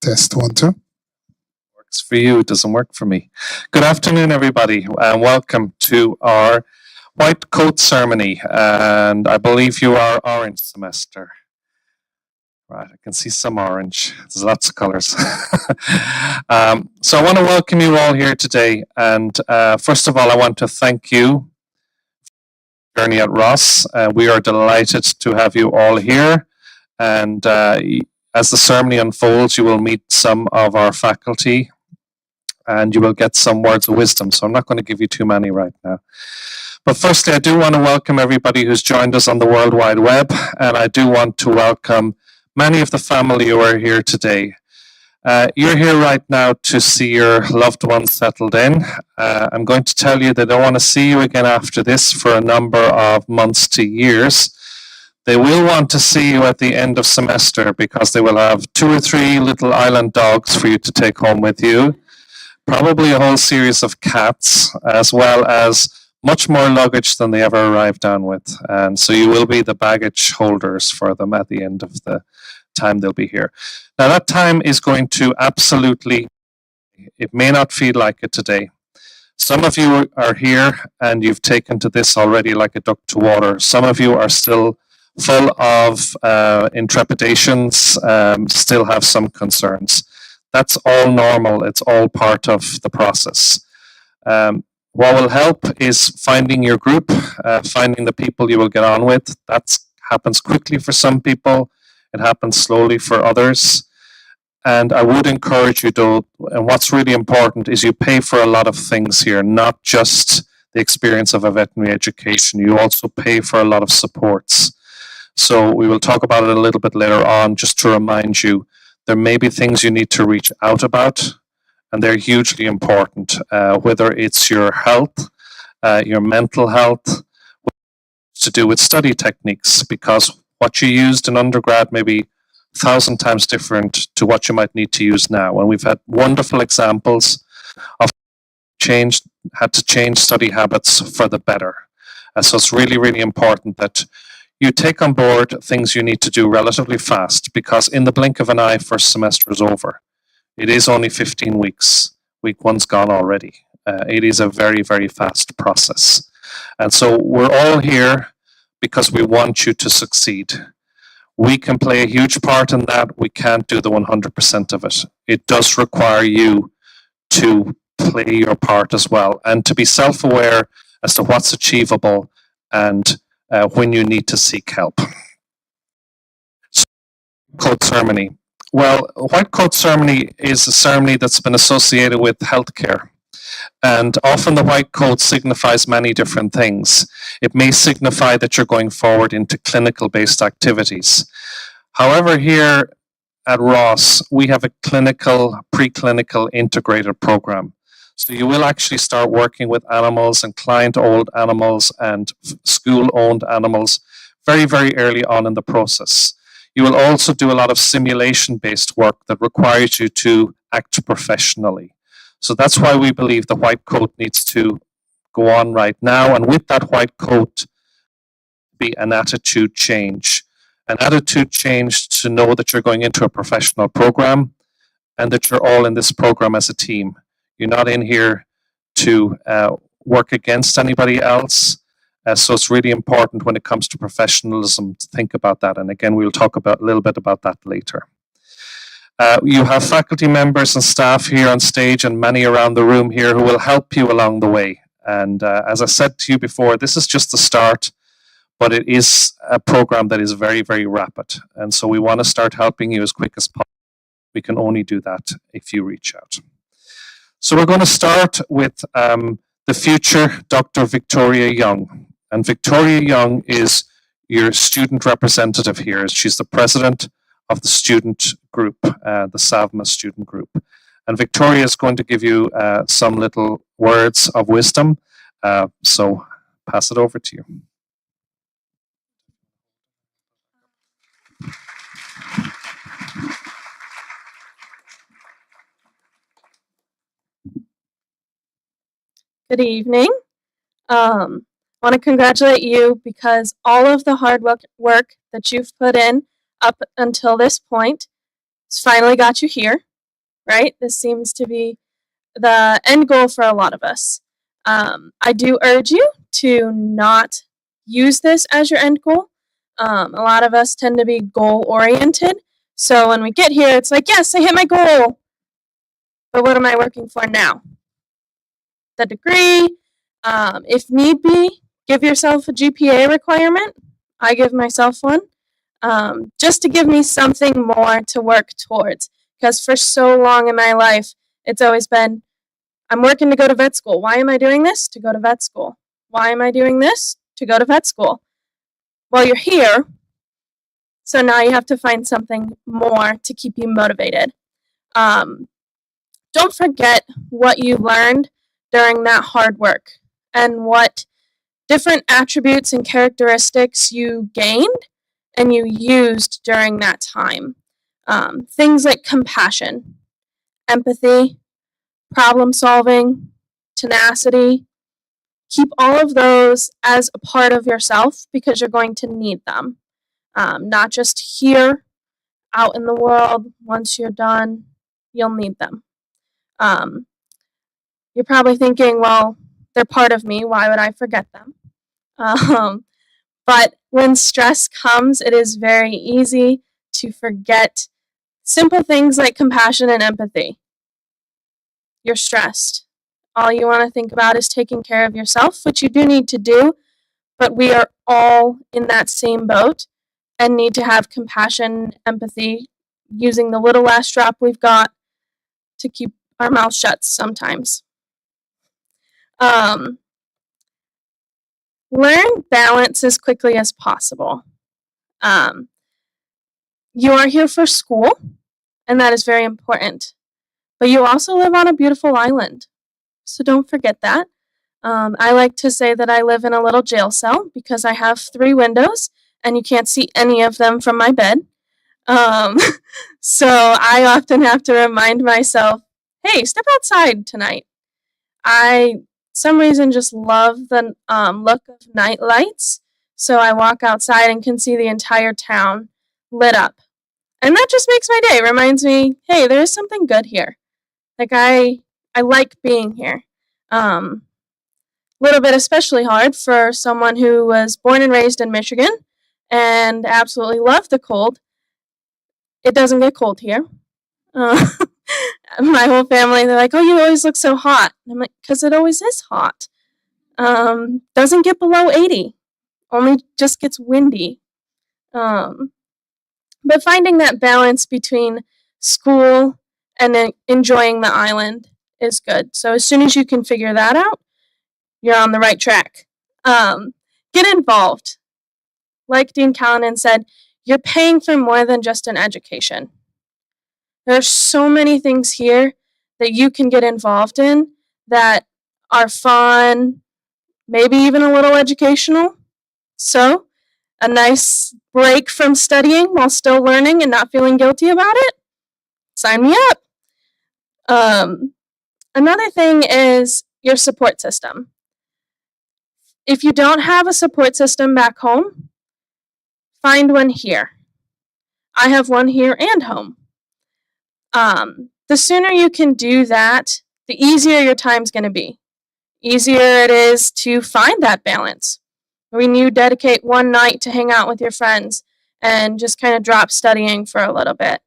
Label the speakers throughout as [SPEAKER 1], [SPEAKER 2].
[SPEAKER 1] Test 1, 2.
[SPEAKER 2] Works for you, it doesn't work for me. Good afternoon, everybody, and welcome to our white coat ceremony. And I believe you are orange semester. Right, I can see some orange. There's lots of colors. So I want to welcome you all here today. And first of all, I want to thank you, Journey at Ross. We are delighted to have you all here. And as the ceremony unfolds, you will meet some of our faculty and you will get some words of wisdom. So I'm not going to give you too many right now. But firstly, I do want to welcome everybody who's joined us on the World Wide Web. And I do want to welcome many of the family who are here today. You're here right now to see your loved ones settled in. I'm going to tell you that I want to see you again after this for a number of months to years. They will want to see you at the end of semester because they will have 2 or 3 little island dogs for you to take home with you. Probably a whole series of cats, as well as much more luggage than they ever arrived down with. And so you will be the baggage holders for them at the end of the time they'll be here. Now that time is going to absolutely, it may not feel like it today. Some of you are here and you've taken to this already like a duck to water. Some of you are still full of intrepidations, still have some concerns. That's all normal. It's all part of the process. What will help is finding your group, finding the people you will get on with. That happens quickly for some people. It happens slowly for others. And I would encourage you though, and what's really important is you pay for a lot of things here, not just the experience of a veterinary education. You also pay for a lot of supports. So we will talk about it a little bit later on, just to remind you, there may be things you need to reach out about, and they're hugely important, whether it's your health, your mental health, to do with study techniques, because what you used in undergrad may be 1,000 times different to what you might need to use now. And we've had wonderful examples of had to change study habits for the better. So it's really, really important that you take on board things you need to do relatively fast, because in the blink of an eye, first semester is over. It is only 15 weeks. Week 1's gone already. It is a very, very fast process. And so we're all here because we want you to succeed. We can play a huge part in that. We can't do the 100% of it. It does require you to play your part as well and to be self-aware as to what's achievable and when you need to seek help. So, coat ceremony. Well, white coat ceremony is a ceremony that's been associated with healthcare. And often the white coat signifies many different things. It may signify that you're going forward into clinical-based activities. However, here at Ross, we have a clinical, preclinical integrated program. So you will actually start working with animals and client-owned animals and school-owned animals very, very early on in the process. You will also do a lot of simulation-based work that requires you to act professionally. So that's why we believe the white coat needs to go on right now. And with that white coat, be an attitude change. An attitude change to know that you're going into a professional program and that you're all in this program as a team. You're not in here to work against anybody else. So it's really important when it comes to professionalism to think about that. And again, we'll talk about a little bit about that later. You have faculty members and staff here on stage and many around the room here who will help you along the way. And as I said to you before, this is just the start, but it is a program that is very, very rapid. And so we want to start helping you as quick as possible. We can only do that if you reach out. So we're going to start with the future Dr. Victoria Young. And Victoria Young is your student representative here. She's the president of the student group, the SAVMA student group. And Victoria is going to give you some little words of wisdom. So pass it over to you.
[SPEAKER 3] Good evening. want to congratulate you because all of the hard work that you've put in up until this point has finally got you here, right? This seems to be the end goal for a lot of us. I do urge you to not use this as your end goal. A lot of us tend to be goal oriented. So when we get here, it's like, yes, I hit my goal. But what am I working for now? The degree. If need be, give yourself a GPA requirement. I give myself one. Just to give me something more to work towards. Because for so long in my life, it's always been, I'm working to go to vet school. Why am I doing this? To go to vet school. Why am I doing this? To go to vet school. Well, you're here, so now you have to find something more to keep you motivated. Don't forget what you learned during that hard work and what different attributes and characteristics you gained and you used during that time. Things like compassion, empathy, problem solving, tenacity. Keep all of those as a part of yourself because you're going to need them. Not just here, out in the world. Once you're done, you'll need them. You're probably thinking, well, they're part of me. Why would I forget them? But when stress comes, it is very easy to forget simple things like compassion and empathy. You're stressed. All you want to think about is taking care of yourself, which you do need to do, but we are all in that same boat and need to have compassion, empathy, using the little last drop we've got to keep our mouth shut sometimes. Learn balance as quickly as possible. You are here for school, and that is very important. But you also live on a beautiful island, so don't forget that. I like to say that I live in a little jail cell because I have 3 windows, and you can't see any of them from my bed. So I often have to remind myself, hey, step outside tonight. I, some reason, just love the look of night lights. So I walk outside and can see the entire town lit up. And that just makes my day. Reminds me, hey, there is something good here. Like I like being here. Little bit especially hard for someone who was born and raised in Michigan and absolutely loved the cold. It doesn't get cold here. My whole family, they're like, oh, you always look so hot. And I'm like, because it always is hot. Doesn't get below 80. Only just gets windy. But finding that balance between school and then enjoying the island is good. So as soon as you can figure that out, you're on the right track. Get involved. Like Dean Callanan said, you're paying for more than just an education. There are so many things here that you can get involved in that are fun, maybe even a little educational. So, a nice break from studying while still learning and not feeling guilty about it? Sign me up. Another thing is your support system. If you don't have a support system back home, find one here. I have one here and home. The sooner you can do that, the easier your time's going to be. Easier it is to find that balance. When you dedicate one night to hang out with your friends and just kind of drop studying for a little bit.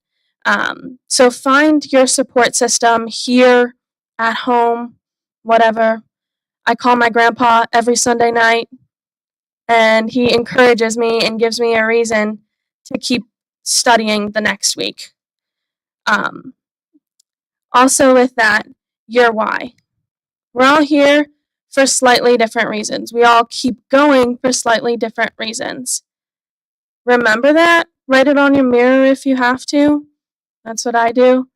[SPEAKER 3] So find your support system here, at home, whatever. I call my grandpa every Sunday night, and he encourages me and gives me a reason to keep studying the next week. Also with that, your why. We're all here for slightly different reasons. We all keep going for slightly different reasons. Remember that. Write it on your mirror if you have to. That's what I do.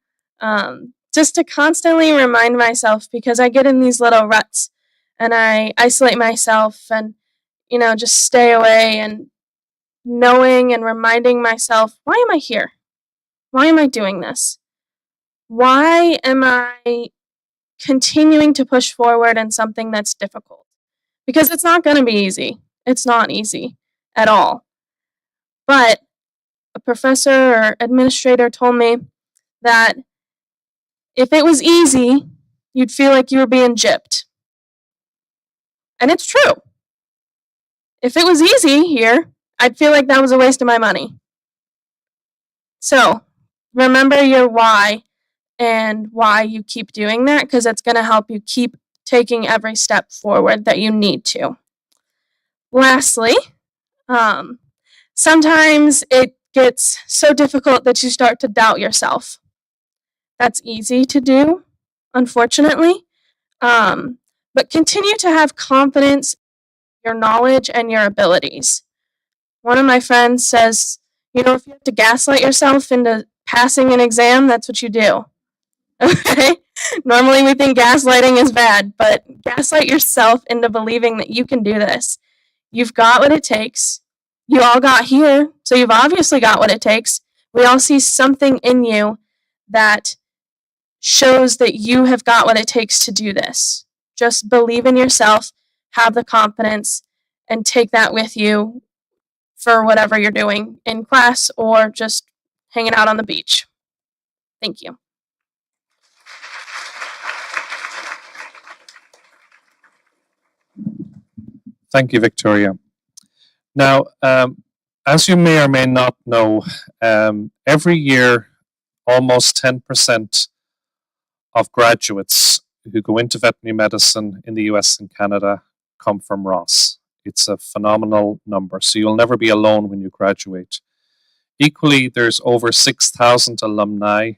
[SPEAKER 3] Just to constantly remind myself, because I get in these little ruts and I isolate myself and, just stay away, and knowing and reminding myself, why am I here? Why am I doing this? Why am I continuing to push forward in something that's difficult? because it's not going to be easy. It's not easy at all. But a professor or administrator told me that if it was easy, you'd feel like you were being gypped. And it's true. If it was easy here, I'd feel like that was a waste of my money. So remember your why and why you keep doing that, because it's going to help you keep taking every step forward that you need to. Lastly, sometimes it gets so difficult that you start to doubt yourself. That's easy to do, unfortunately. But continue to have confidence in your knowledge and your abilities. One of my friends says, if you have to gaslight yourself into passing an exam, that's what you do. Okay? Normally we think gaslighting is bad, but gaslight yourself into believing that you can do this. You've got what it takes. You all got here, so you've obviously got what it takes. We all see something in you that shows that you have got what it takes to do this. Just believe in yourself, have the confidence, and take that with you for whatever you're doing in class or just hanging out on the beach. Thank you.
[SPEAKER 2] Thank you, Victoria. Now, as you may or may not know, every year almost 10% of graduates who go into veterinary medicine in the US and Canada come from Ross. It's a phenomenal number, so you'll never be alone when you graduate. Equally, there's over 6,000 alumni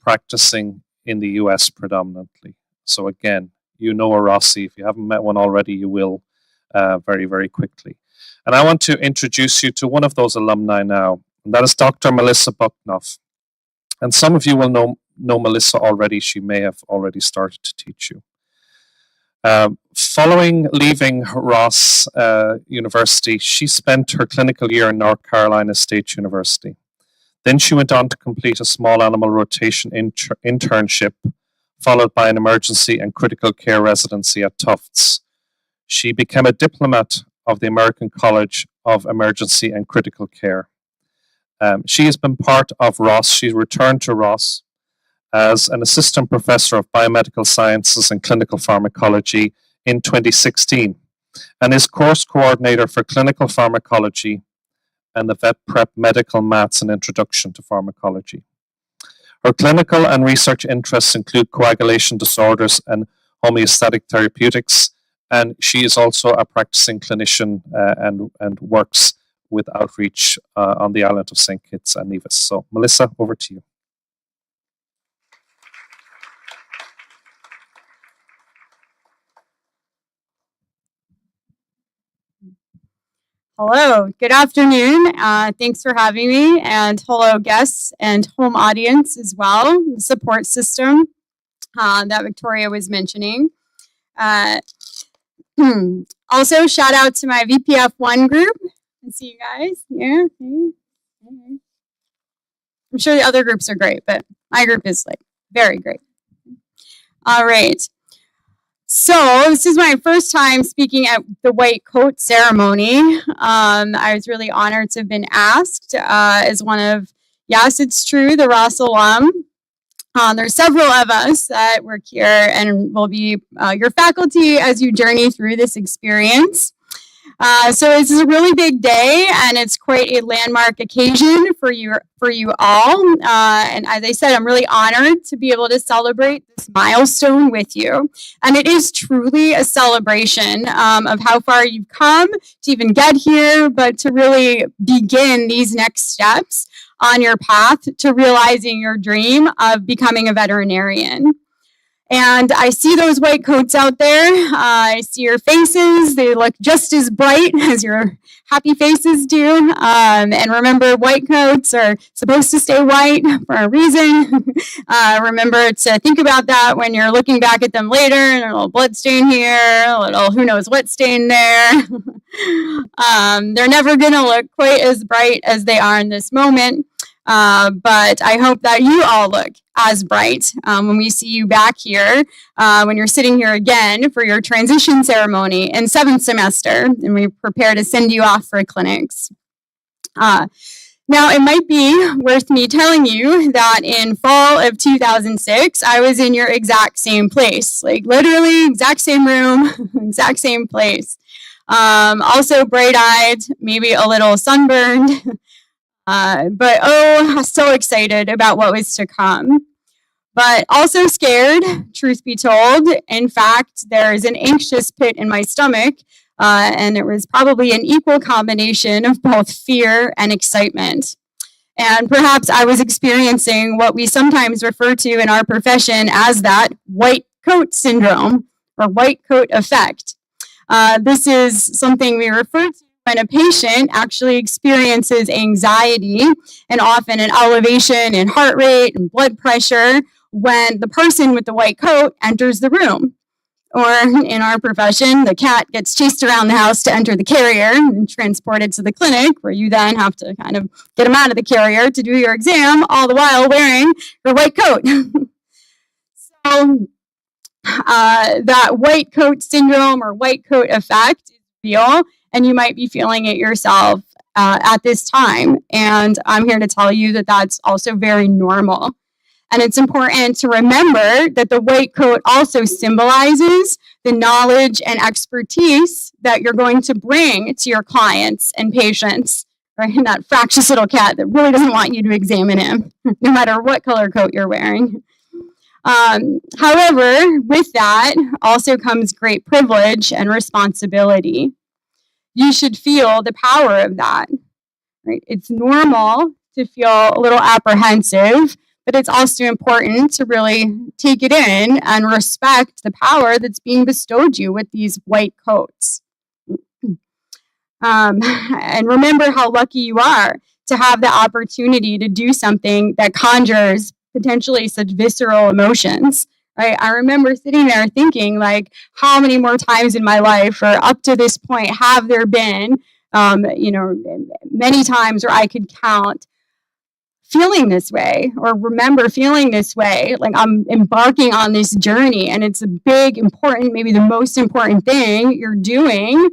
[SPEAKER 2] practicing in the US predominantly. So again, you know a Rossi. If you haven't met one already, you will very, very quickly. And I want to introduce you to one of those alumni now, and that is Dr. Melissa Bucknoff. And some of you will know Melissa already. She may have already started to teach you. Following leaving Ross University, she spent her clinical year in North Carolina State University. Then she went on to complete a small animal rotation internship, followed by an emergency and critical care residency at Tufts. She became a diplomat of the American College of Emergency and Critical Care. She has been part of Ross. She returned to Ross as an assistant professor of biomedical sciences and clinical pharmacology in 2016, and is course coordinator for clinical pharmacology and the Vet Prep Medical Maths and Introduction to Pharmacology. Her clinical and research interests include coagulation disorders and homeostatic therapeutics, and she is also a practicing clinician and works with outreach on the island of St. Kitts and Nevis. So, Melissa, over to you.
[SPEAKER 4] Hello, good afternoon. Thanks for having me, and hello guests and home audience as well, the support system that Victoria was mentioning. Also, shout out to my VPF1 group. I see you guys. Yeah. I'm sure the other groups are great, but my group is like very great. All right. So this is my first time speaking at the white coat ceremony. I was really honored to have been asked as one of, yes, it's true, the Ross alum. There's several of us that work here and will be your faculty as you journey through this experience. So it's a really big day, and it's quite a landmark occasion for you all. And as I said, I'm really honored to be able to celebrate this milestone with you. And it is truly a celebration of how far you've come to even get here, but to really begin these next steps on your path to realizing your dream of becoming a veterinarian. And I see those white coats out there. I see your faces. They look just as bright as your happy faces do. And remember, white coats are supposed to stay white for a reason. Remember to think about that when you're looking back at them later. And a little blood stain here, a little who knows what stain there. They're never going to look quite as bright as they are in this moment. But I hope that you all look as bright when we see you back here, when you're sitting here again for your transition ceremony in 7th semester, and we prepare to send you off for clinics. Now, it might be worth me telling you that in fall of 2006, I was in your exact same place, like literally exact same room, exact same place. Also bright-eyed, maybe a little sunburned, but oh, so excited about what was to come. But also scared, truth be told. In fact, there is an anxious pit in my stomach, and it was probably an equal combination of both fear and excitement. And perhaps I was experiencing what we sometimes refer to in our profession as that white coat syndrome or white coat effect. This is something we refer to when a patient actually experiences anxiety and often an elevation in heart rate and blood pressure when the person with the white coat enters the room. Or in our profession, the cat gets chased around the house to enter the carrier and transported to the clinic, where you then have to kind of get him out of the carrier to do your exam, all the while wearing your white coat. So that white coat syndrome or white coat effect is real, and you might be feeling it yourself at this time. And I'm here to tell you that that's also very normal. And it's important to remember that the white coat also symbolizes the knowledge and expertise that you're going to bring to your clients and patients, right? And that fractious little cat that really doesn't want you to examine him, no matter what color coat you're wearing. However, with that also comes great privilege and responsibility. You should feel the power of that, right? It's normal to feel a little apprehensive, but it's also important to really take it in and respect the power that's being bestowed you with these white coats. And remember how lucky you are to have the opportunity to do something that conjures potentially such visceral emotions. Right? I remember sitting there thinking, like, how many more times in my life or up to this point have there been, many times where I could count feeling this way or remember feeling this way, like I'm embarking on this journey and it's a big, important, maybe the most important thing you're doing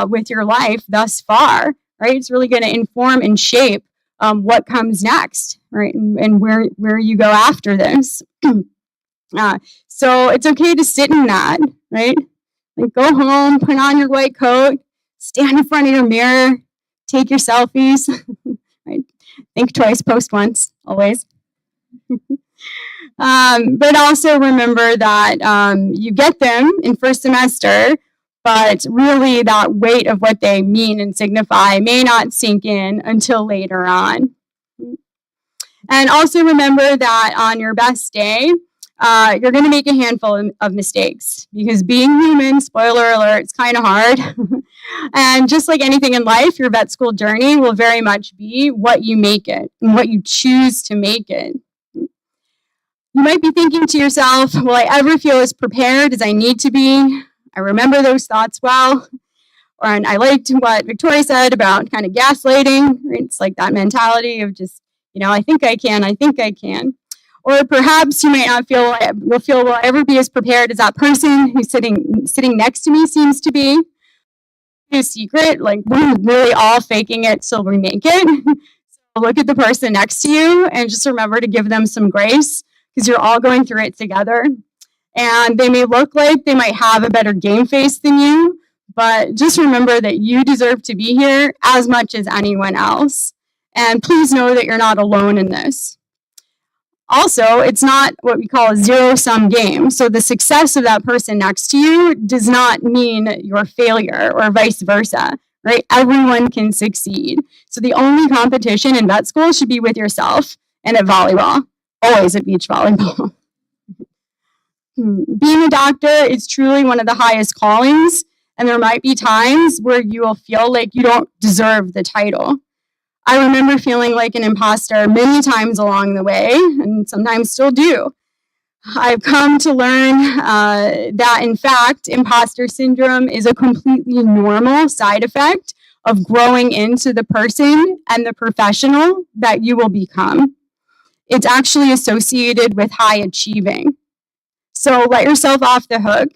[SPEAKER 4] with your life thus far, right? It's really going to inform and shape what comes next, right? And where you go after this. So it's okay to sit in that, right? Like go home, put on your white coat, stand in front of your mirror, take your selfies, right? Think twice, post once, always. But also remember that you get them in first semester, but really that weight of what they mean and signify may not sink in until later on. And also remember that on your best day, you're going to make a handful of mistakes because being human, spoiler alert, it's kind of hard. And just like anything in life, your vet school journey will very much be what you make it and what you choose to make it. You might be thinking to yourself, will I ever feel as prepared as I need to be? I remember those thoughts well. And I liked what Victoria said about kind of gaslighting. Right? It's like that mentality of just, I think I can. Or perhaps you might not feel, will I ever be as prepared as that person who's sitting next to me seems to be? A secret, like we're really all faking it till we make it. So look at the person next to you and just remember to give them some grace because you're all going through it together. And they may look like they might have a better game face than you, but just remember that you deserve to be here as much as anyone else. And please know that you're not alone in this. Also, it's not what we call a zero-sum game. So the success of that person next to you does not mean your failure or vice versa, right? Everyone can succeed. So the only competition in vet school should be with yourself and at volleyball, always at beach volleyball. Being a doctor is truly one of the highest callings, and there might be times where you will feel like you don't deserve the title. I remember feeling like an imposter many times along the way, and sometimes still do. I've come to learn that, in fact, imposter syndrome is a completely normal side effect of growing into the person and the professional that you will become. It's actually associated with high achieving. So let yourself off the hook,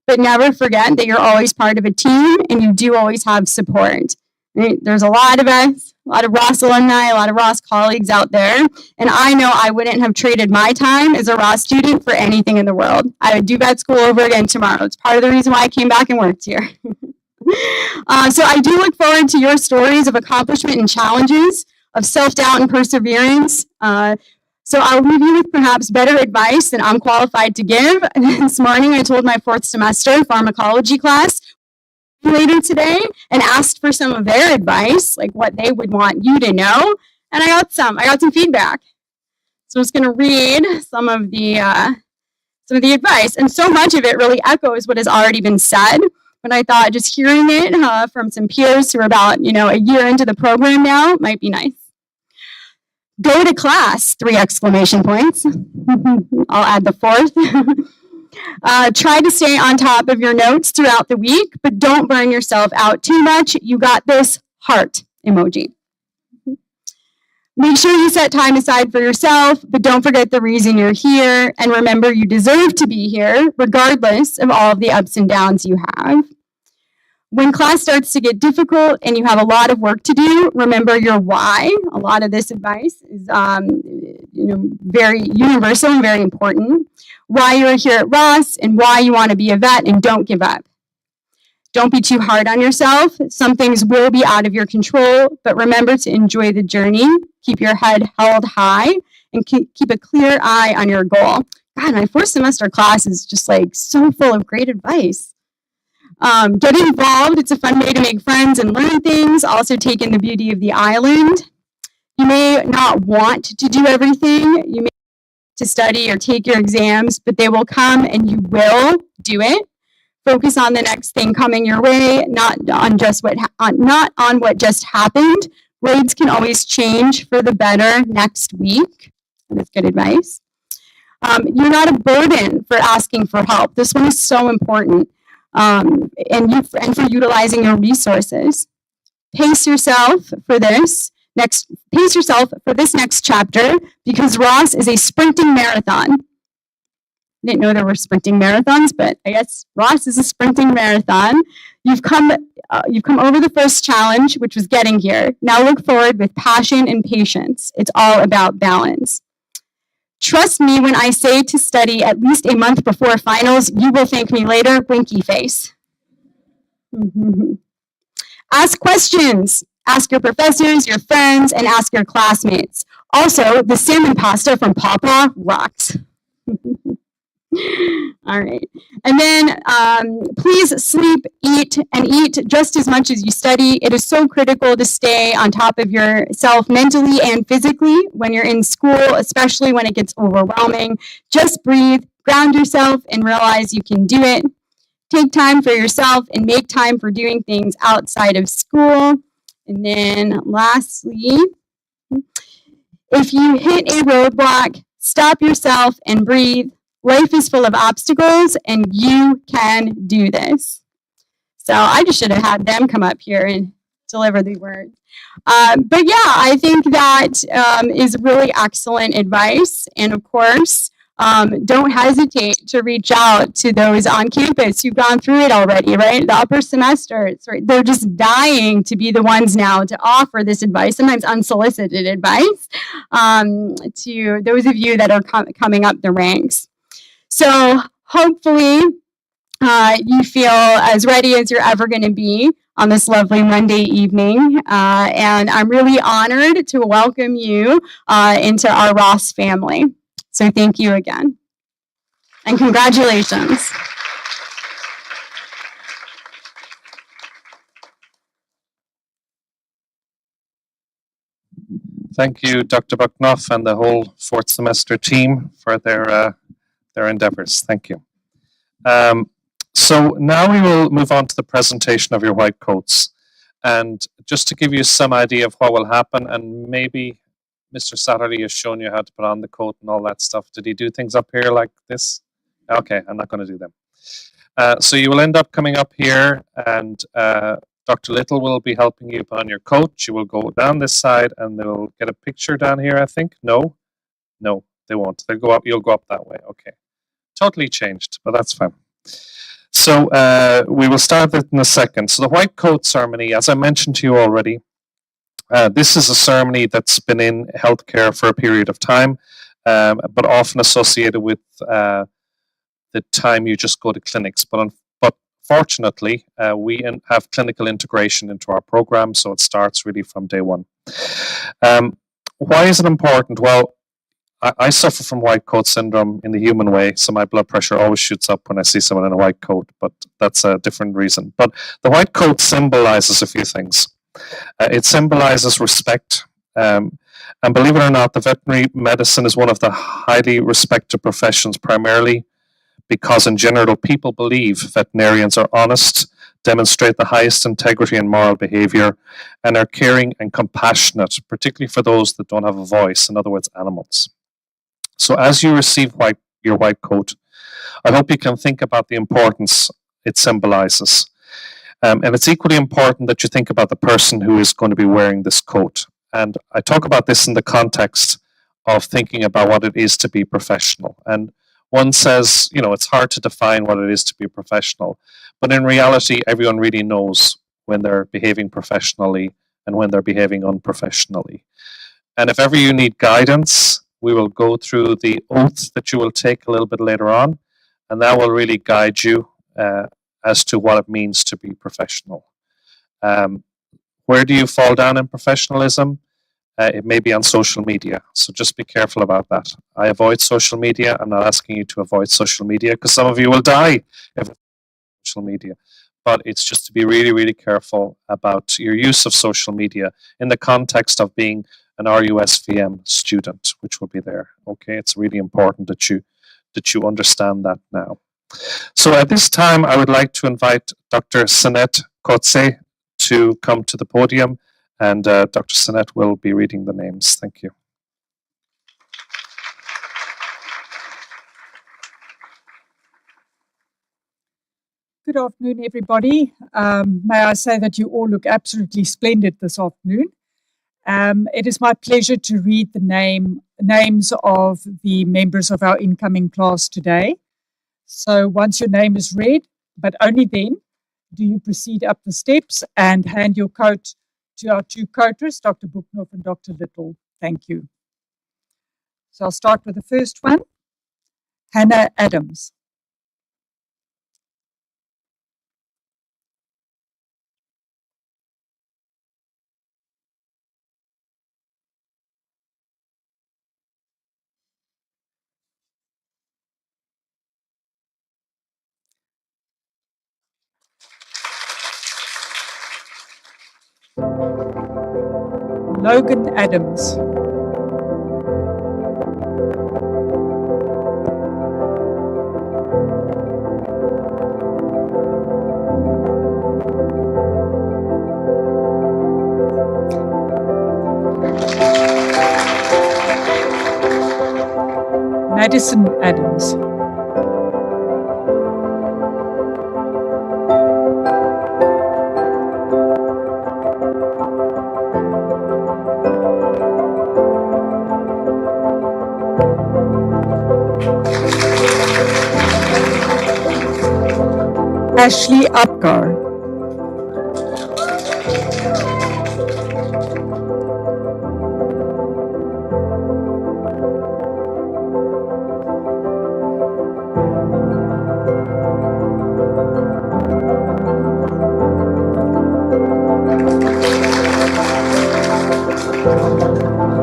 [SPEAKER 4] but never forget that you're always part of a team and you do always have support. Right? There's a lot of us, a lot of Ross alumni, a lot of Ross colleagues out there, and I know I wouldn't have traded my time as a Ross student for anything in the world. I would do vet school over again tomorrow. It's part of the reason why I came back and worked here. So I do look forward to your stories of accomplishment and challenges, of self-doubt and perseverance. So I'll leave you with perhaps better advice than I'm qualified to give. This morning I told my 4th semester pharmacology class later today and asked for some of their advice, like what they would want you to know, and I got some feedback. So I'm just going to read some of the advice, and so much of it really echoes what has already been said. But I thought just hearing it from some peers who are about a year into the program now might be nice. Go to class! 3 exclamation points. I'll add the 4th. Try to stay on top of your notes throughout the week, but don't burn yourself out too much. You got this, heart emoji. Make sure you set time aside for yourself, but don't forget the reason you're here. And remember, you deserve to be here, regardless of all of the ups and downs you have. When class starts to get difficult and you have a lot of work to do, remember your why. A lot of this advice is very universal and very important. Why you're here at Ross and why you want to be a vet, and don't give up. Don't be too hard on yourself. Some things will be out of your control, but remember to enjoy the journey. Keep your head held high and keep a clear eye on your goal. God, my 4th semester class is just so full of great advice. Get involved. It's a fun way to make friends and learn things. Also take in the beauty of the island. You may not want to do everything. You may to study or take your exams, but they will come and you will do it. Focus on the next thing coming your way, not on what just happened. Grades can always change for the better next week. That's good advice. You're not a burden for asking for help. This one is so important. And for utilizing your resources. Pace yourself for this next chapter, because Ross is a sprinting marathon. I didn't know there were sprinting marathons, but I guess Ross is a sprinting marathon. You've come over the first challenge, which was getting here. Now look forward with passion and patience. It's all about balance. Trust me when I say to study at least a month before finals. You will thank me later, winky face. Ask questions. Ask your professors, your friends, and ask your classmates. Also, the salmon pasta from Papa rocks. All right. And then please sleep, eat just as much as you study. It is so critical to stay on top of yourself mentally and physically when you're in school, especially when it gets overwhelming. Just breathe, ground yourself, and realize you can do it. Take time for yourself and make time for doing things outside of school. And then lastly, if you hit a roadblock, stop yourself and breathe. Life is full of obstacles, and you can do this. So I just should have had them come up here and deliver the words. But yeah, I think that is really excellent advice. And of course, don't hesitate to reach out to those on campus who've gone through it already, right? The upper semesters, right? They're just dying to be the ones now to offer this advice, sometimes unsolicited advice, to those of you that are coming up the ranks. So hopefully you feel as ready as you're ever going to be on this lovely Monday evening. And I'm really honored to welcome you into our Ross family. So thank you again. And congratulations.
[SPEAKER 2] Thank you, Dr. Bucknoff and the whole 4th semester team for their endeavors. Thank you. So now we will move on to the presentation of your white coats. And just to give you some idea of what will happen, and maybe Mr. Satterley has shown you how to put on the coat and all that stuff. Did he do things up here like this? Okay, I'm not going to do them. So you will end up coming up here and Dr. Little will be helping you put on your coat. She will go down this side and they'll get a picture down here, I think. No, they won't. They'll go up. You'll go up that way. Okay. Totally changed, but that's fine. So we will start it in a second. So the white coat ceremony, as I mentioned to you already, this is a ceremony that's been in healthcare for a period of time, but often associated with the time you just go to clinics. But fortunately, we have clinical integration into our program, so it starts really from day one. Why is it important? Well, I suffer from white coat syndrome in the human way, so my blood pressure always shoots up when I see someone in a white coat, but that's a different reason. But the white coat symbolizes a few things. It symbolizes respect, and believe it or not, the veterinary medicine is one of the highly respected professions, primarily because in general people believe veterinarians are honest, demonstrate the highest integrity and moral behavior, and are caring and compassionate, particularly for those that don't have a voice, in other words, animals. So as you receive your white coat, I hope you can think about the importance it symbolizes. And it's equally important that you think about the person who is going to be wearing this coat. And I talk about this in the context of thinking about what it is to be professional. And one says, it's hard to define what it is to be professional. But in reality, everyone really knows when they're behaving professionally and when they're behaving unprofessionally. And if ever you need guidance, we will go through the oath that you will take a little bit later on, and that will really guide you as to what it means to be professional. Where do you fall down in professionalism? It may be on social media, so just be careful about that. I avoid social media. I'm not asking you to avoid social media because some of you will die if it's social media. But it's just to be really, really careful about your use of social media in the context of being an RUSVM student, which will be there. Okay, it's really important that you understand that now. So at this time, I would like to invite Dr. Sanette Kotze to come to the podium, and Dr. Sanette will be reading the names. Thank you.
[SPEAKER 5] Good afternoon, everybody. May I say that you all look absolutely splendid this afternoon. It is my pleasure to read the names of the members of our incoming class today. So once your name is read, but only then, do you proceed up the steps and hand your coat to our two coaters, Dr. Buchnoff and Dr. Little. Thank you. So I'll start with the first one, Hannah Adams. Logan Adams. Madison Adams. Ashley Apgar.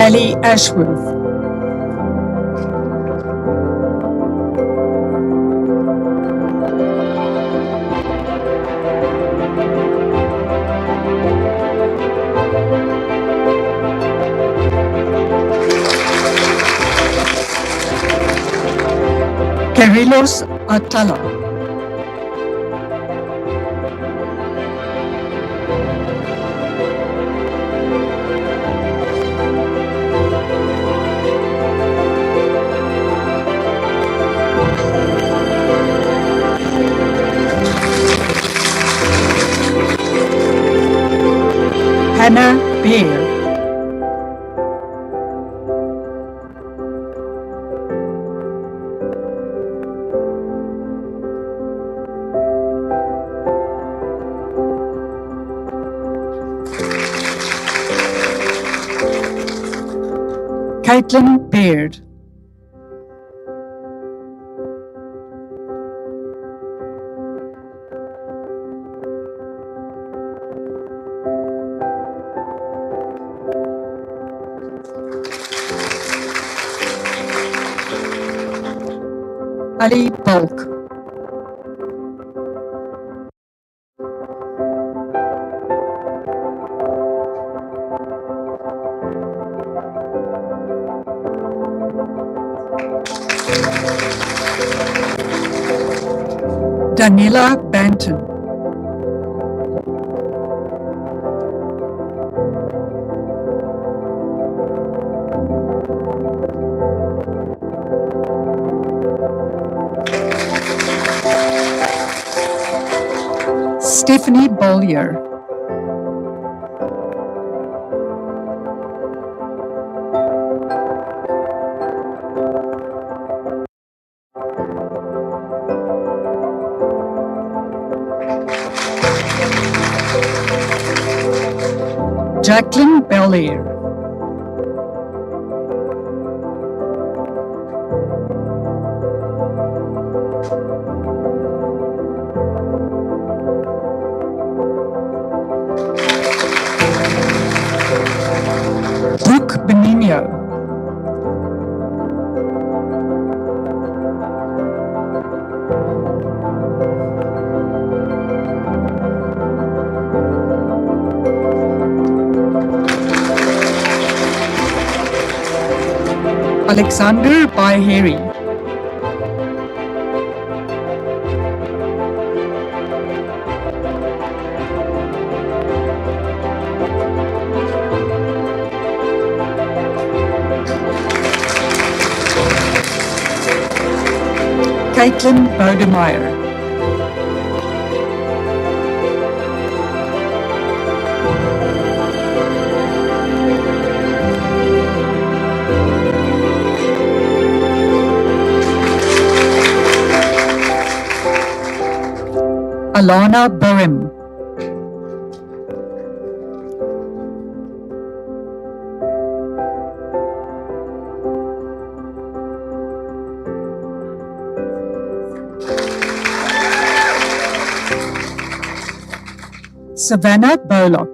[SPEAKER 5] Ali Ashworth. Kyrillos Atala. Hannah Beer. Caitlin Beard. Ali Bulk. Daniela Banton. Stephanie Bollier. Jacqueline Bellier. Brooke Benigno. Alexander Baheri. Caitlin Bodemeyer. Alana Boehm. Savannah Bollock.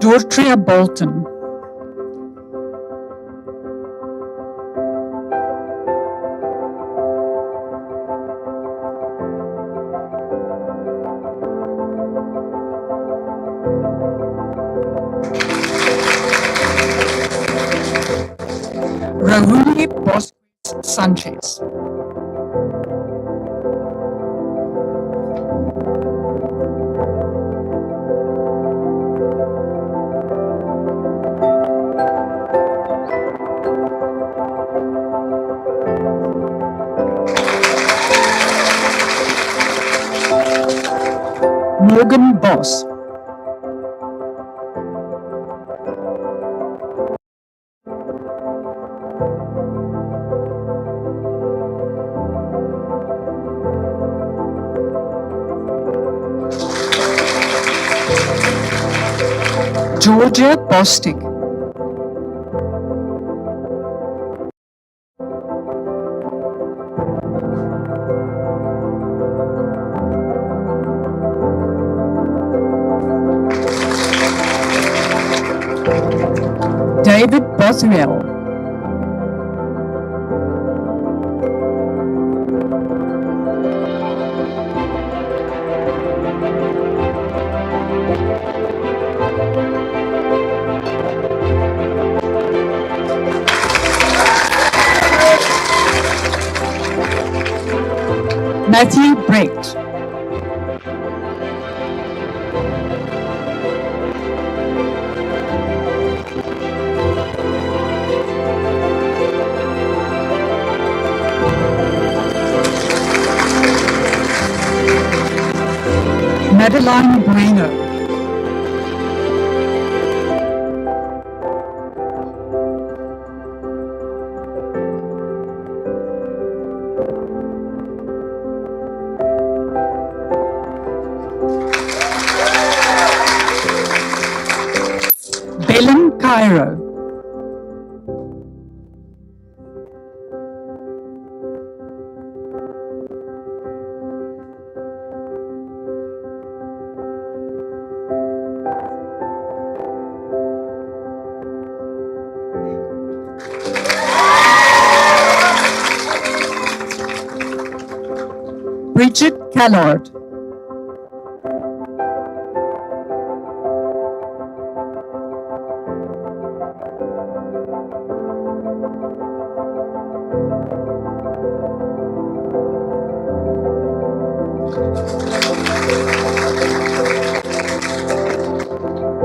[SPEAKER 5] Dortria Bolton. Rahuli Bosques Sanchez. Morgan Boss. Georgia Bostic. David Bothwell. Matthew Brett. Caroline Bueno. Belen Cairo. Bridget Callard.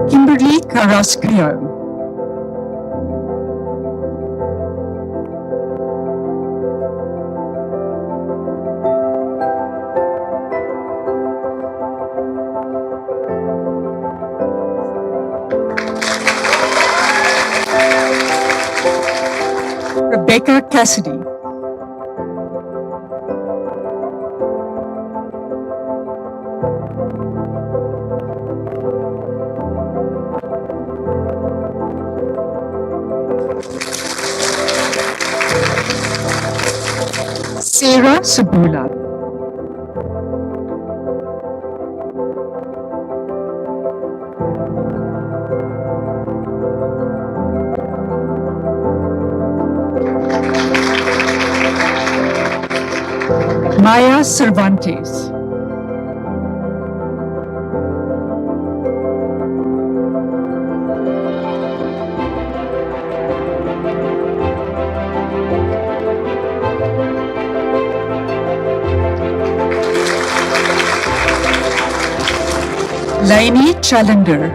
[SPEAKER 5] Kimberly Carrasquillo. Rebecca Cassidy. Sarah Sabula. Maya Cervantes. Lainey Challenger.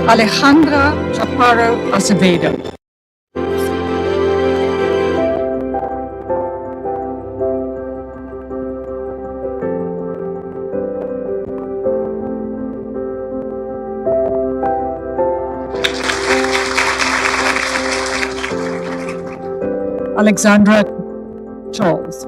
[SPEAKER 5] Alejandra Chaparro Acevedo. Alexandra Charles.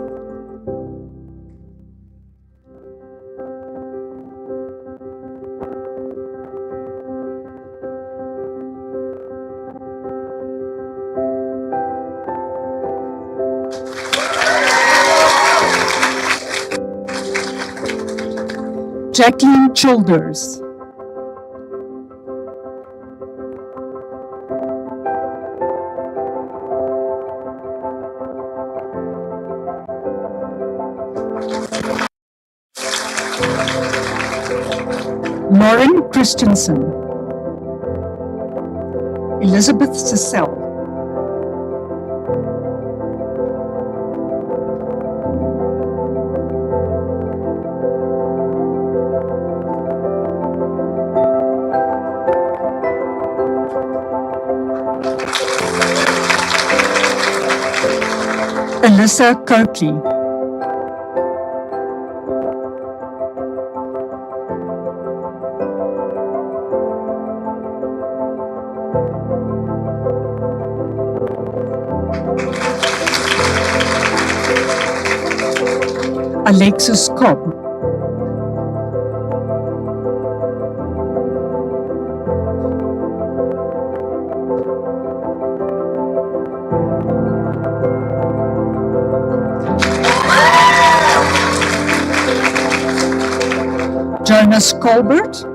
[SPEAKER 5] Jacqueline Childers. Lauren Christensen. Elizabeth Cecil. Alyssa Coakley. Alexis Cobb. Jonas Colbert.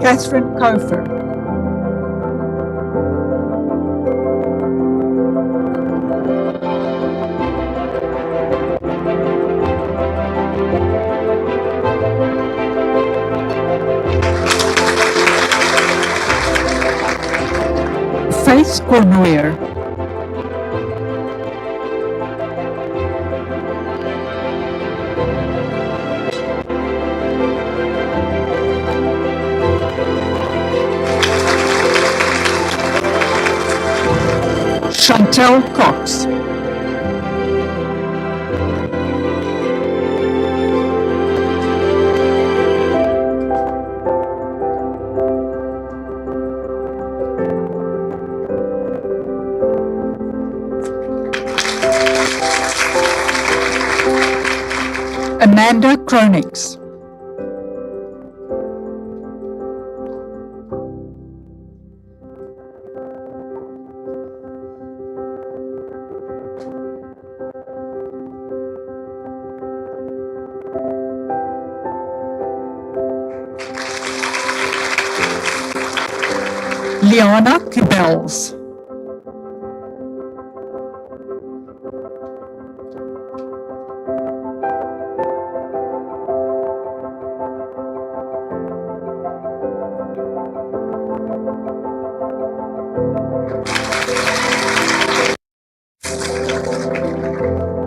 [SPEAKER 5] Catherine Kofer. Faith Cornoyer. Chantel Cox. Amanda Kronix. Liana Kubels.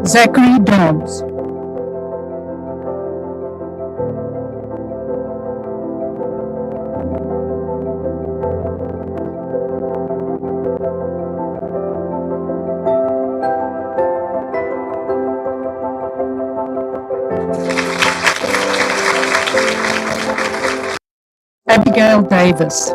[SPEAKER 5] Zachary Downs. Abigail Davis.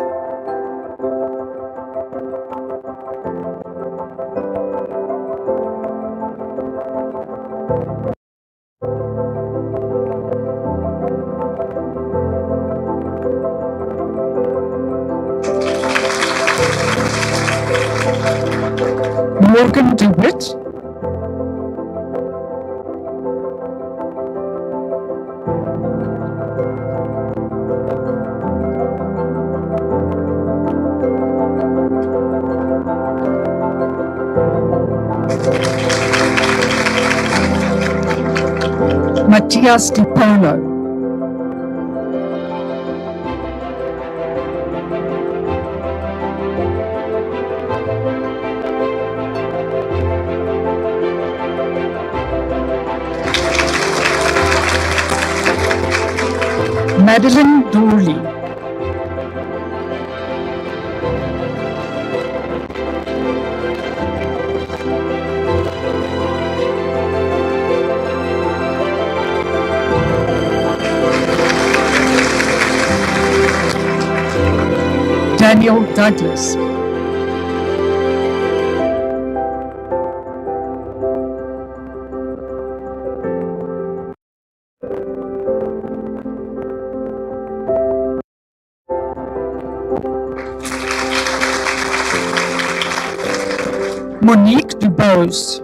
[SPEAKER 5] Morgan DeWitt. Matthias Di Polo. Madeline Dorley. Daniel Douglas. Monique Dubose.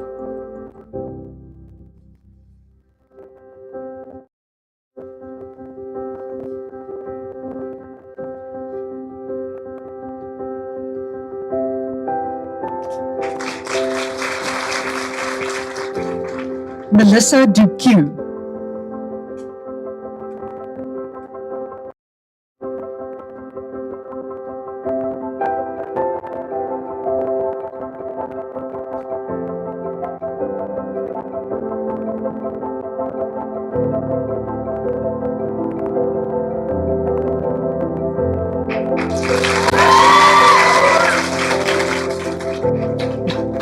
[SPEAKER 5] Melissa Duque.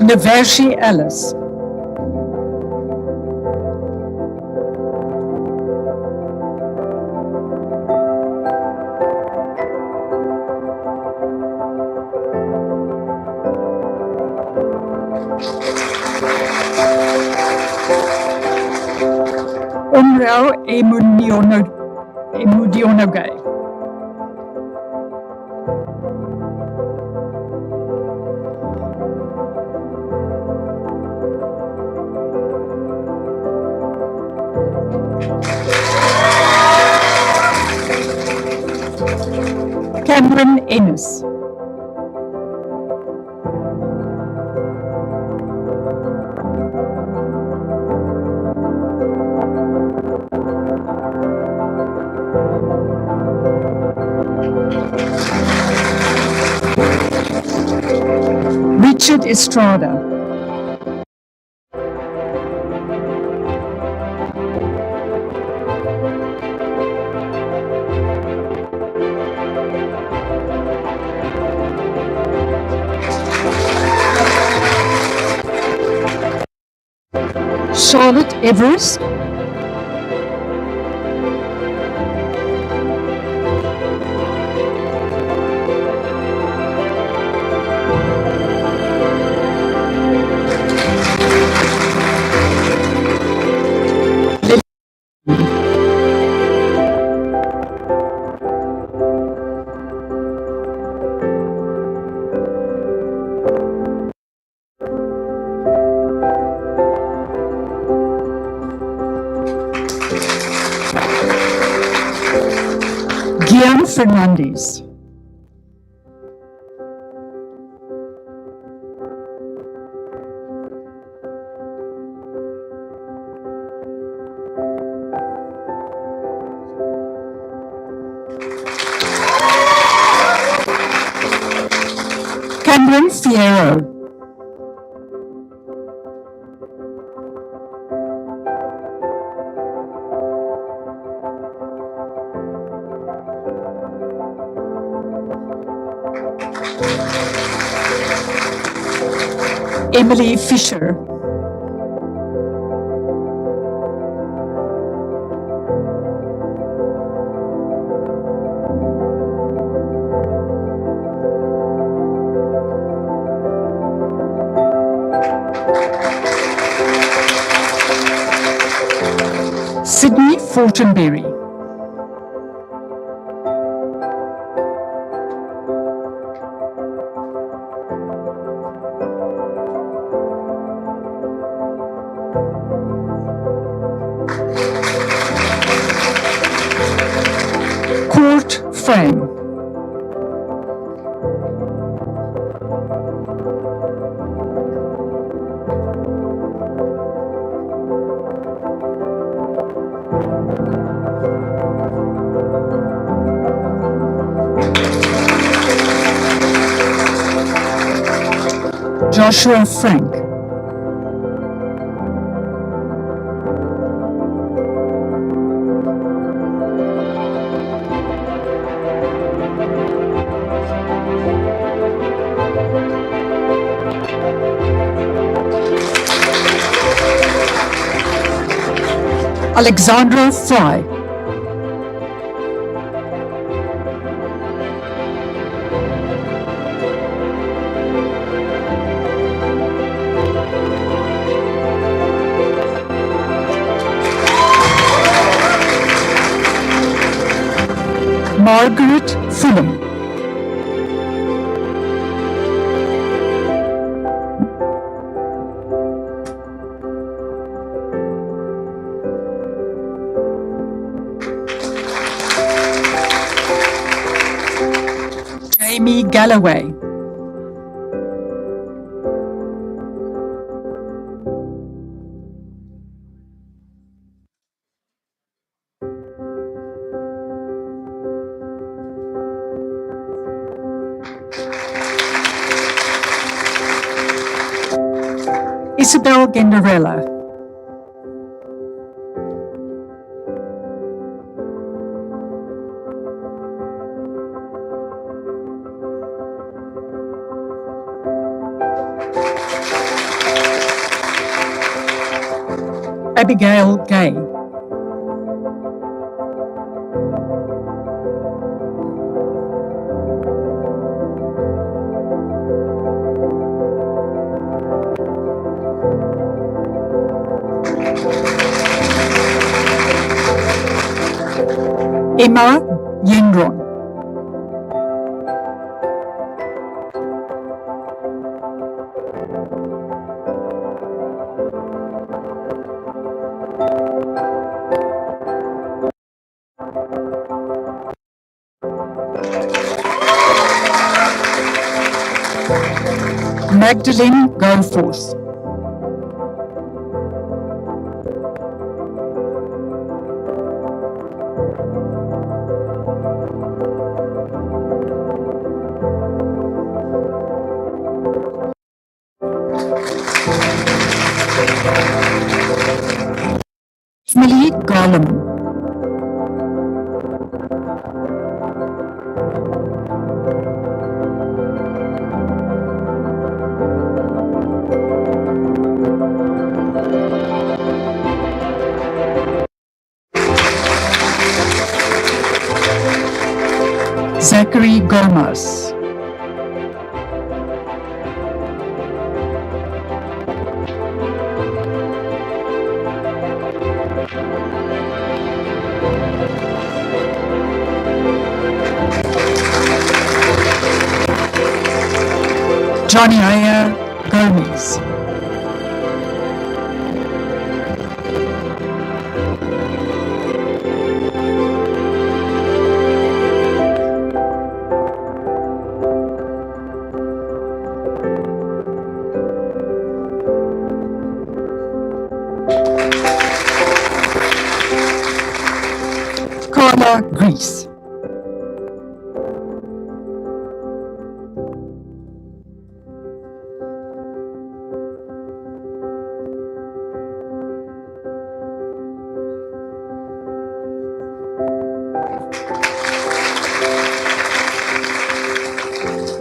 [SPEAKER 5] Navashi Ellis. Umrel Emudionogai. Cameron Ennis. Richard Estrada. Charlotte Everest. Gian Fernandez. Cameron Fierro. Emily Fisher. Sydney Fortenberry. Court Frame. Joshua Frank. Alexandra Fry. Margaret Fulham. Jamie Galloway. Isabel Gendarella. Abigail Gay. Emma Yendron. Magdalene Goforth. Emily Garland. Gomez. Johnny Aya Gomez. Carla Grease.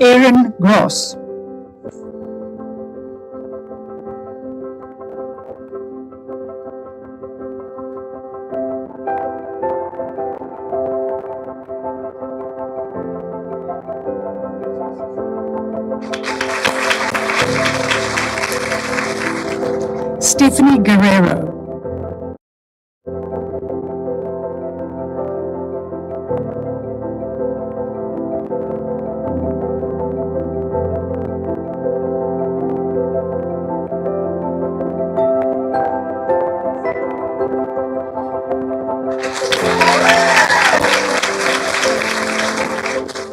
[SPEAKER 5] Aaron Gross. Stephanie Guerrero.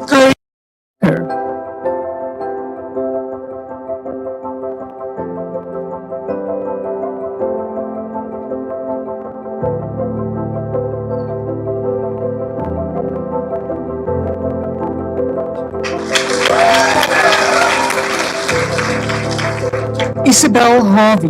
[SPEAKER 5] Chloe Kerr. Isabel Harvey.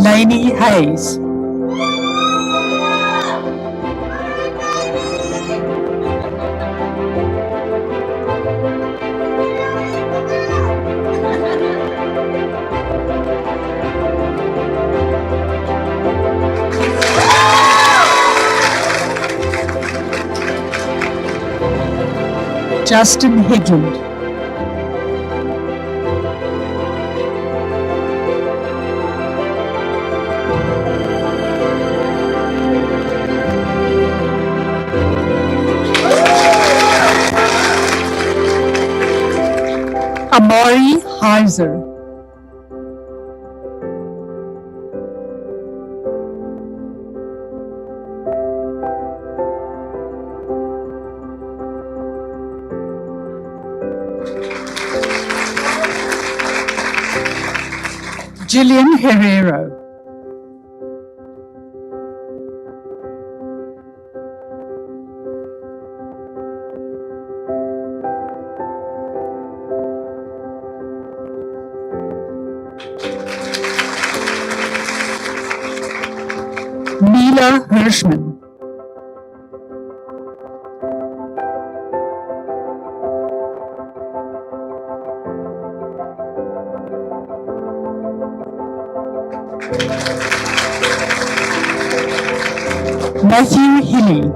[SPEAKER 5] Lainey Hayes. Justin Hedlund. Amari Heiser. Gillian Herrero. Mila Hirschman. Matthew Healy.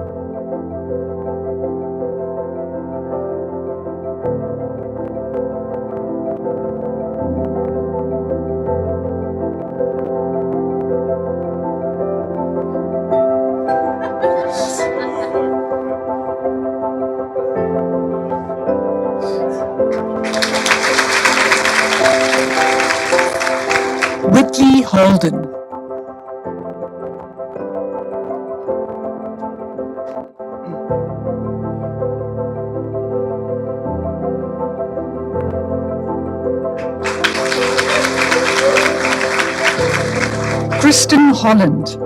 [SPEAKER 5] Whitley Holden. Kristen Holland.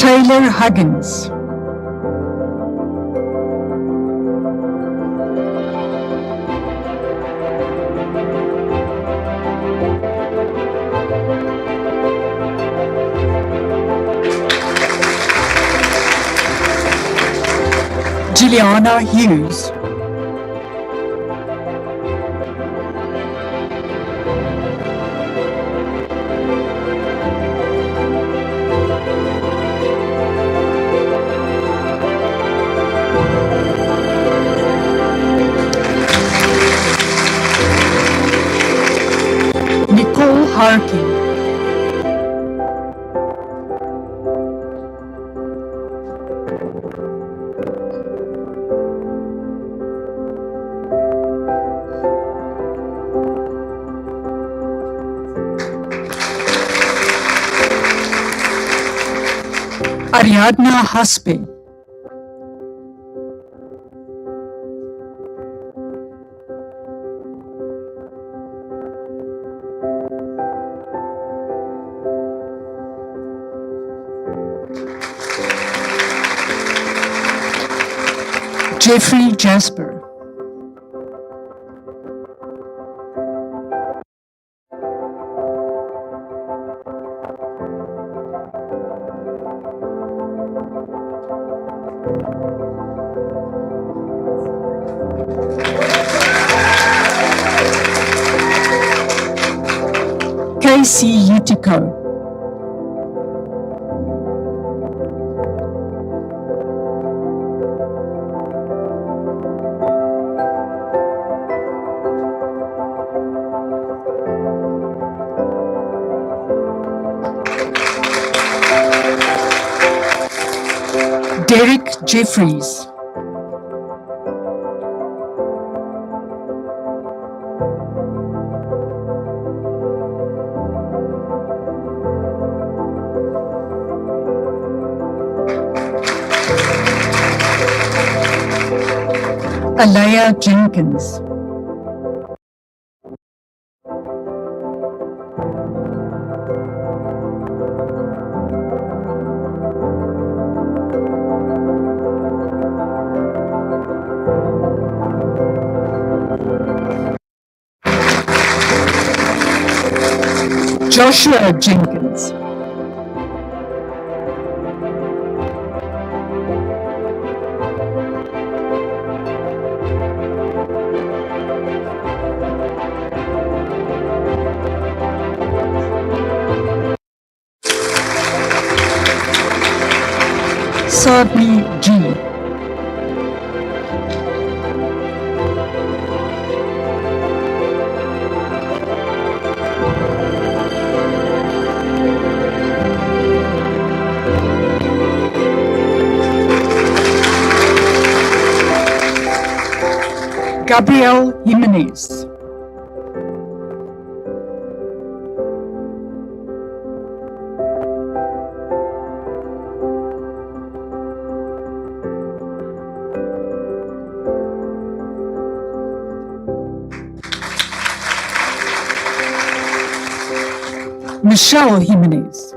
[SPEAKER 5] Taylor Huggins. Juliana Hughes. Nicole Harkin. Ariadna Haspe. Jeffrey Jasper. Casey Utico. Derek Jeffries. Alea Jenkins. Joshua Jenkins. Sadni G. Gabriel Jimenez. Michelle Jimenez.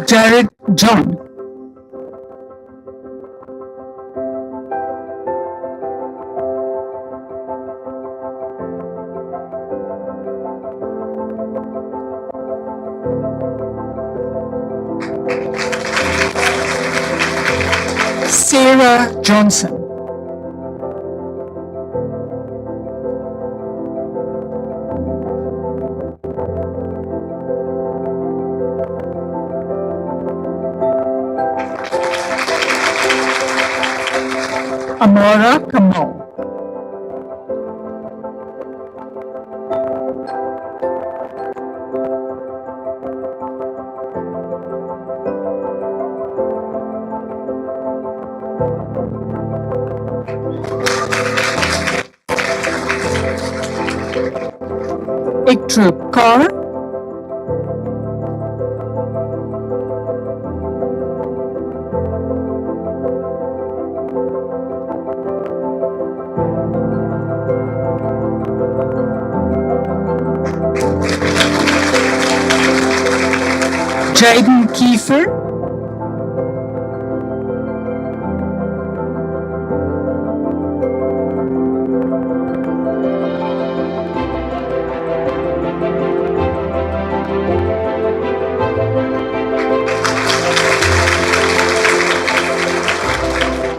[SPEAKER 5] Jared John. Sarah Johnson. Amara Kamal. Iktrup Kaur. Jaden Kiefer,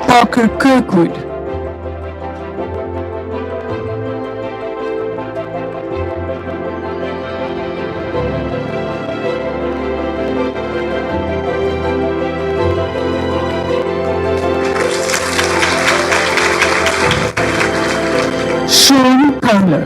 [SPEAKER 5] Parker Kirkwood, Sean Powler,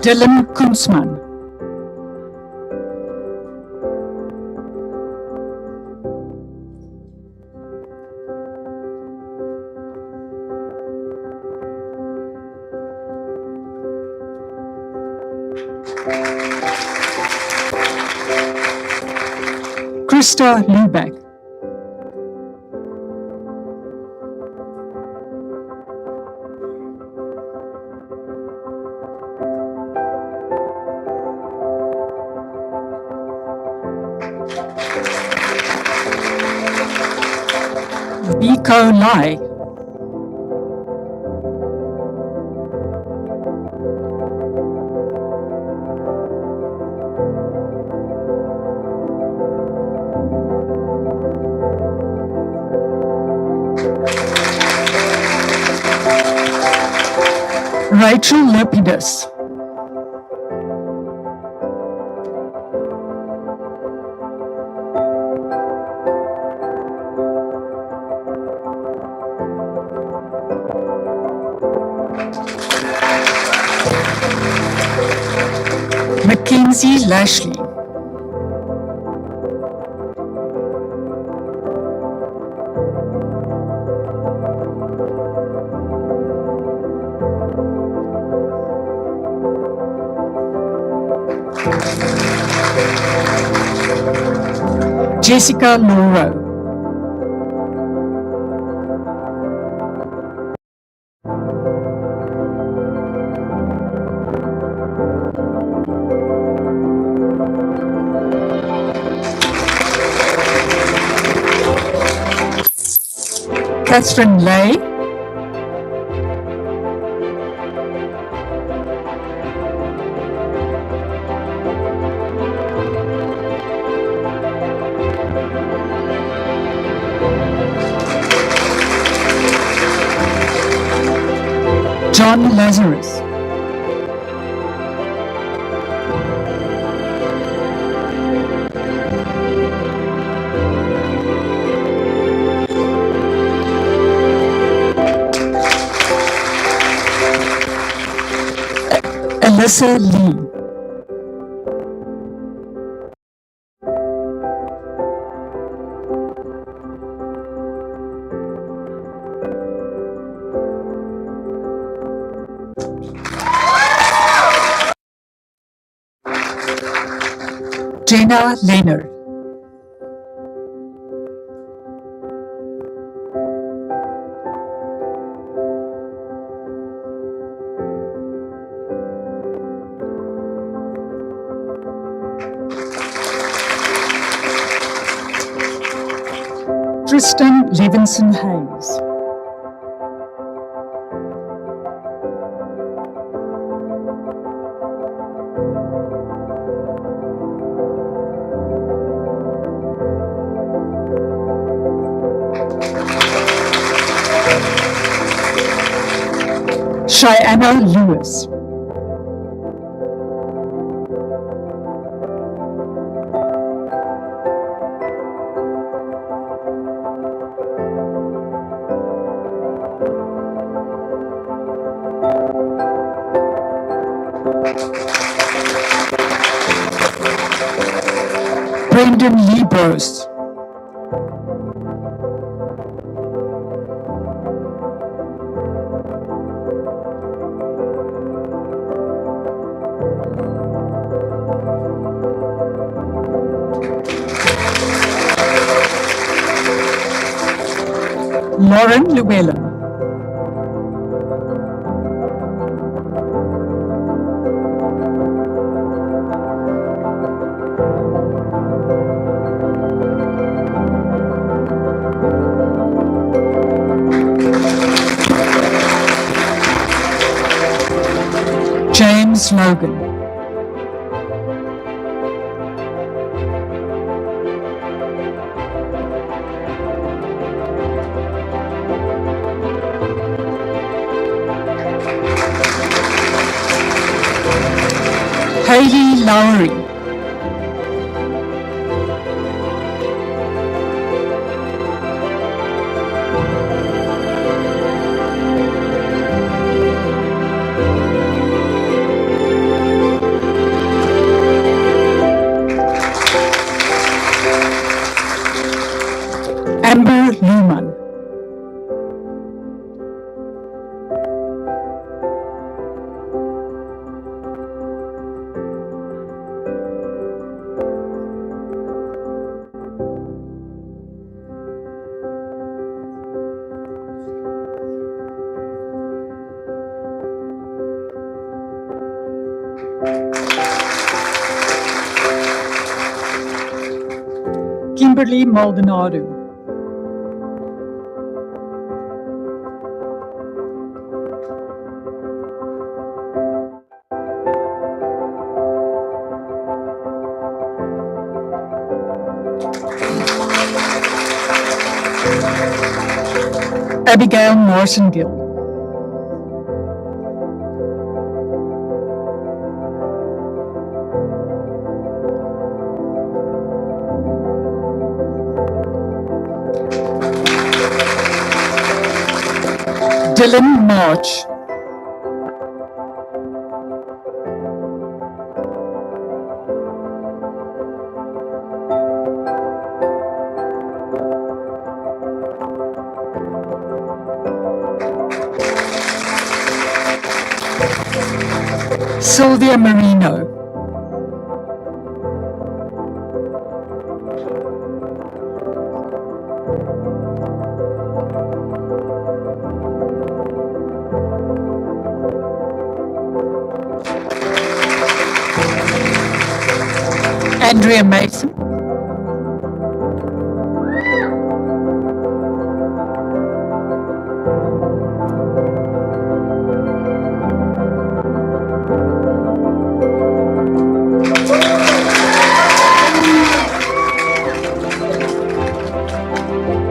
[SPEAKER 5] Dylan Kunzman, Krista Lubeck, Biko Lai, Rachel Lepidus, Mackenzie Lashley, Jessica Lauro, Catherine Lay, John Lazarus, Alyssa Lee, Jenna Leonard, Tristan Levinson Hayes, Cheyenne Lewis, Brendan Libros, Lauren Llewellyn. James Logan. Hayley Lowry. Amber Luhmann. Kimberly Maldonado. Abigail Marson-Gill. Dylan March. Sylvia Marino. Andrea Mason.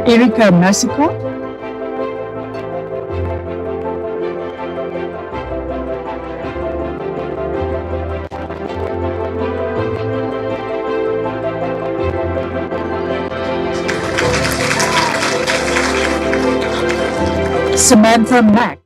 [SPEAKER 5] Erika Massicott. Samantha Max.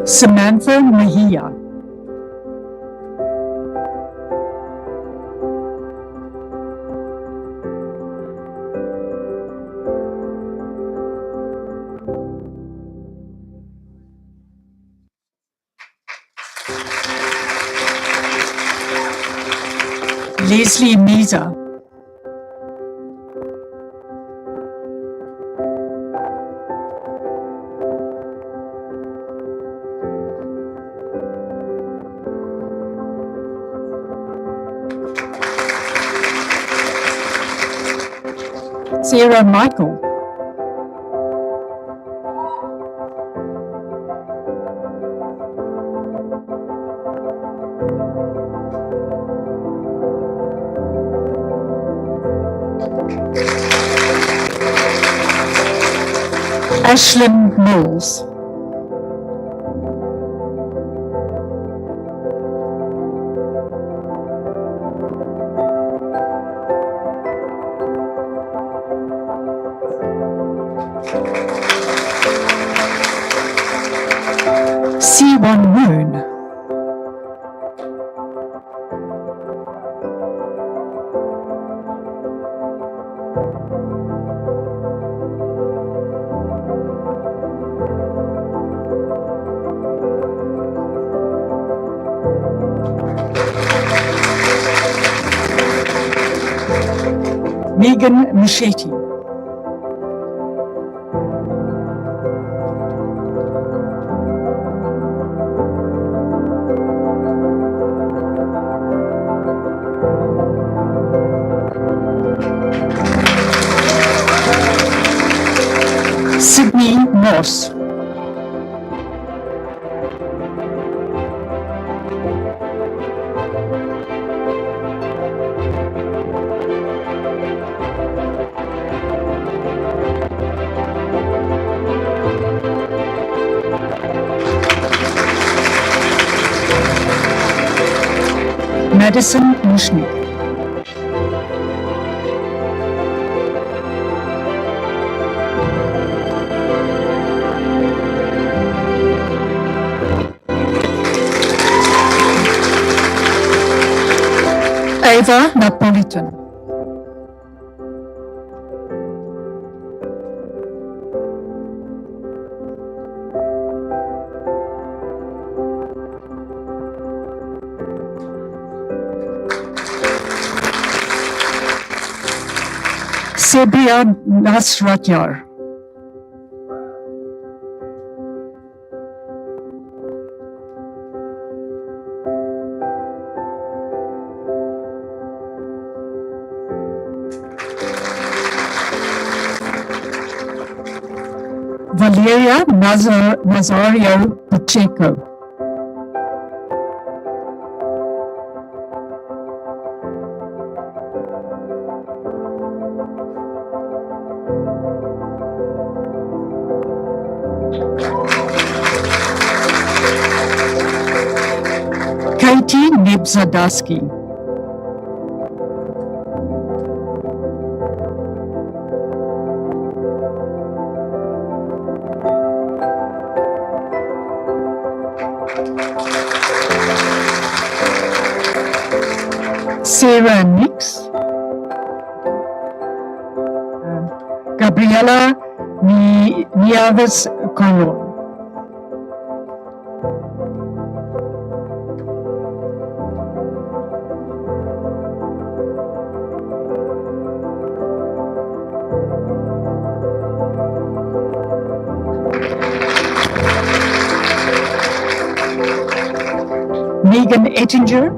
[SPEAKER 5] Samantha Mejia. Leslie Meza. Sarah Michael. Ashlyn Mills. C1 Moon. Megan Muschetti. Sydney Moss. Madison Mushnick. Ava Napolitan. Sebia Nasratjar. Valeria Nazario Pacheco. Katie Nebzadaski. Sarah Nix. Gabriela Nieves Colon. Megan Ettinger.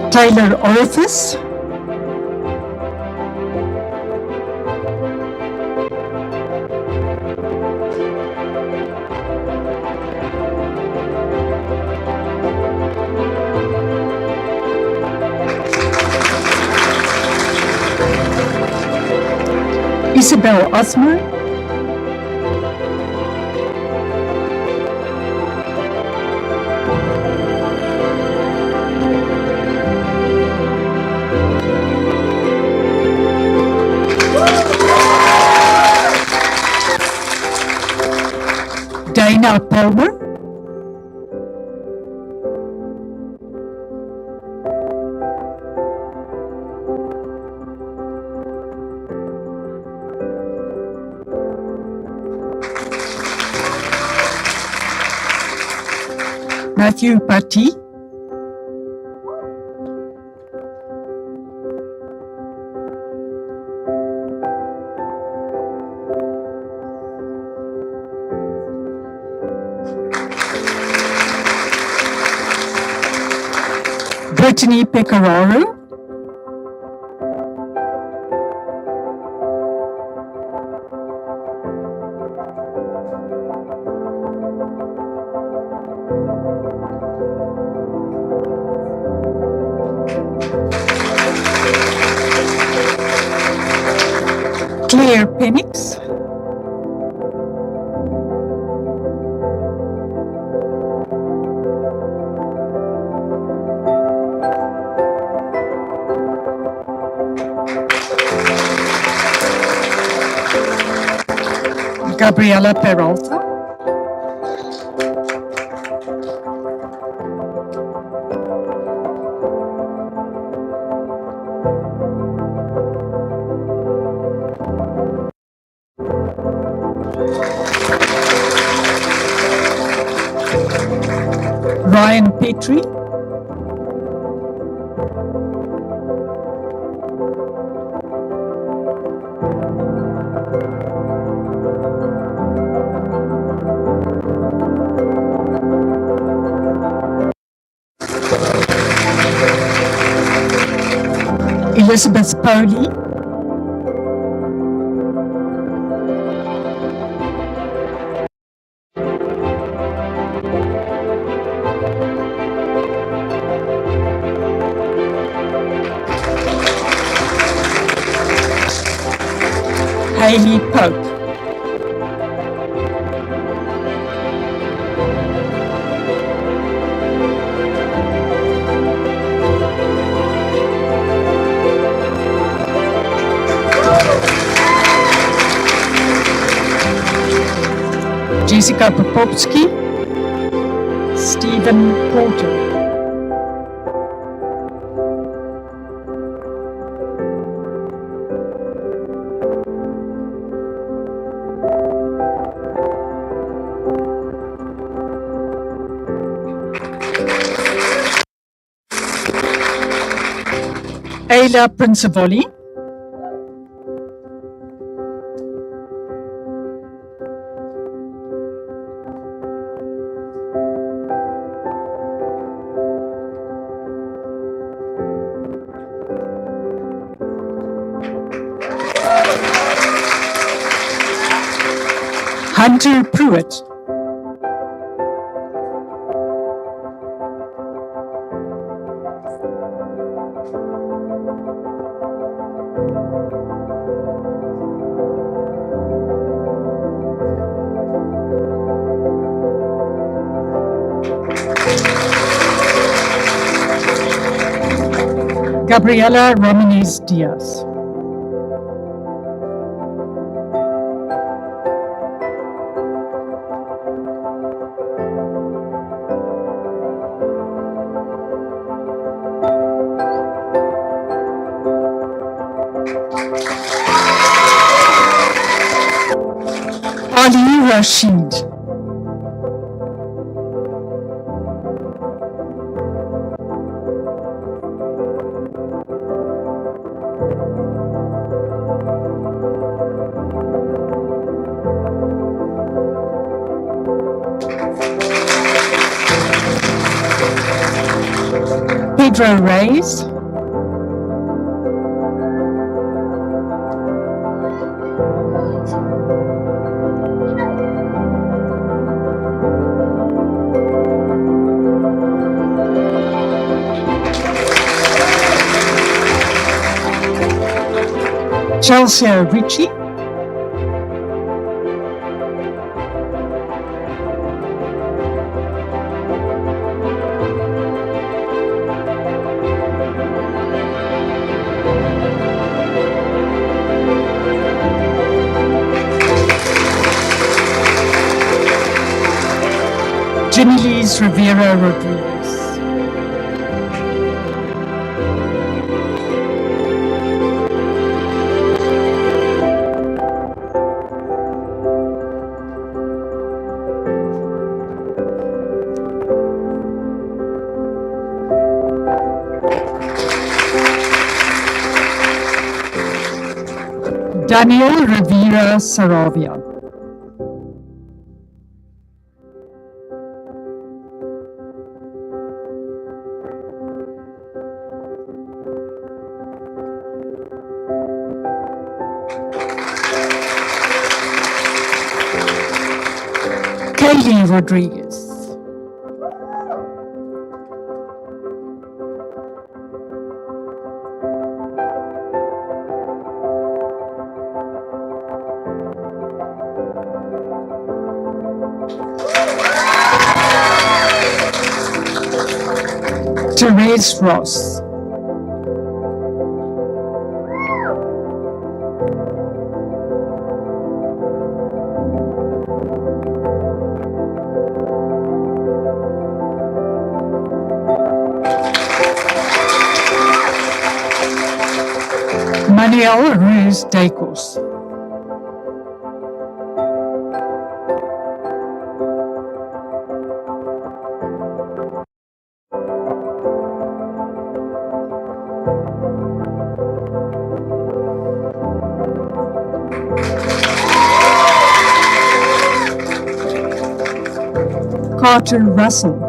[SPEAKER 5] Tyler Orifice. Isabel Osmer. Dana Palmer. Matthew Patti. Brittany Pecoraro. Claire Penix. Gabriela Peralta, Ryan Petrie, Elizabeth Poley, Hayley Pope, Jessica Popowski, Stephen Porter, Ayla Principoli, Hunter Pruitt, Gabriela Ramirez Diaz, Ali Rashid, Pedro Reyes, Chelsea Ritchie, Jenny-Lise Rivera Rodriguez, Daniel Rivera Saravia, Kaylee Rodriguez, Therese Ross, Manuel Ruiz Dacos. Carter Russell.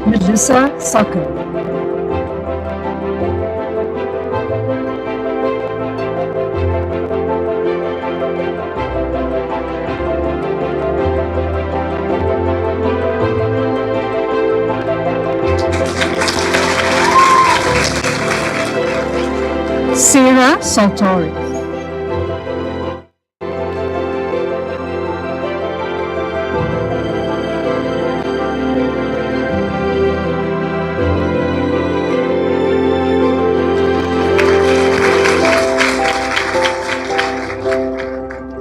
[SPEAKER 5] Melissa Sucker. Sarah Saltori.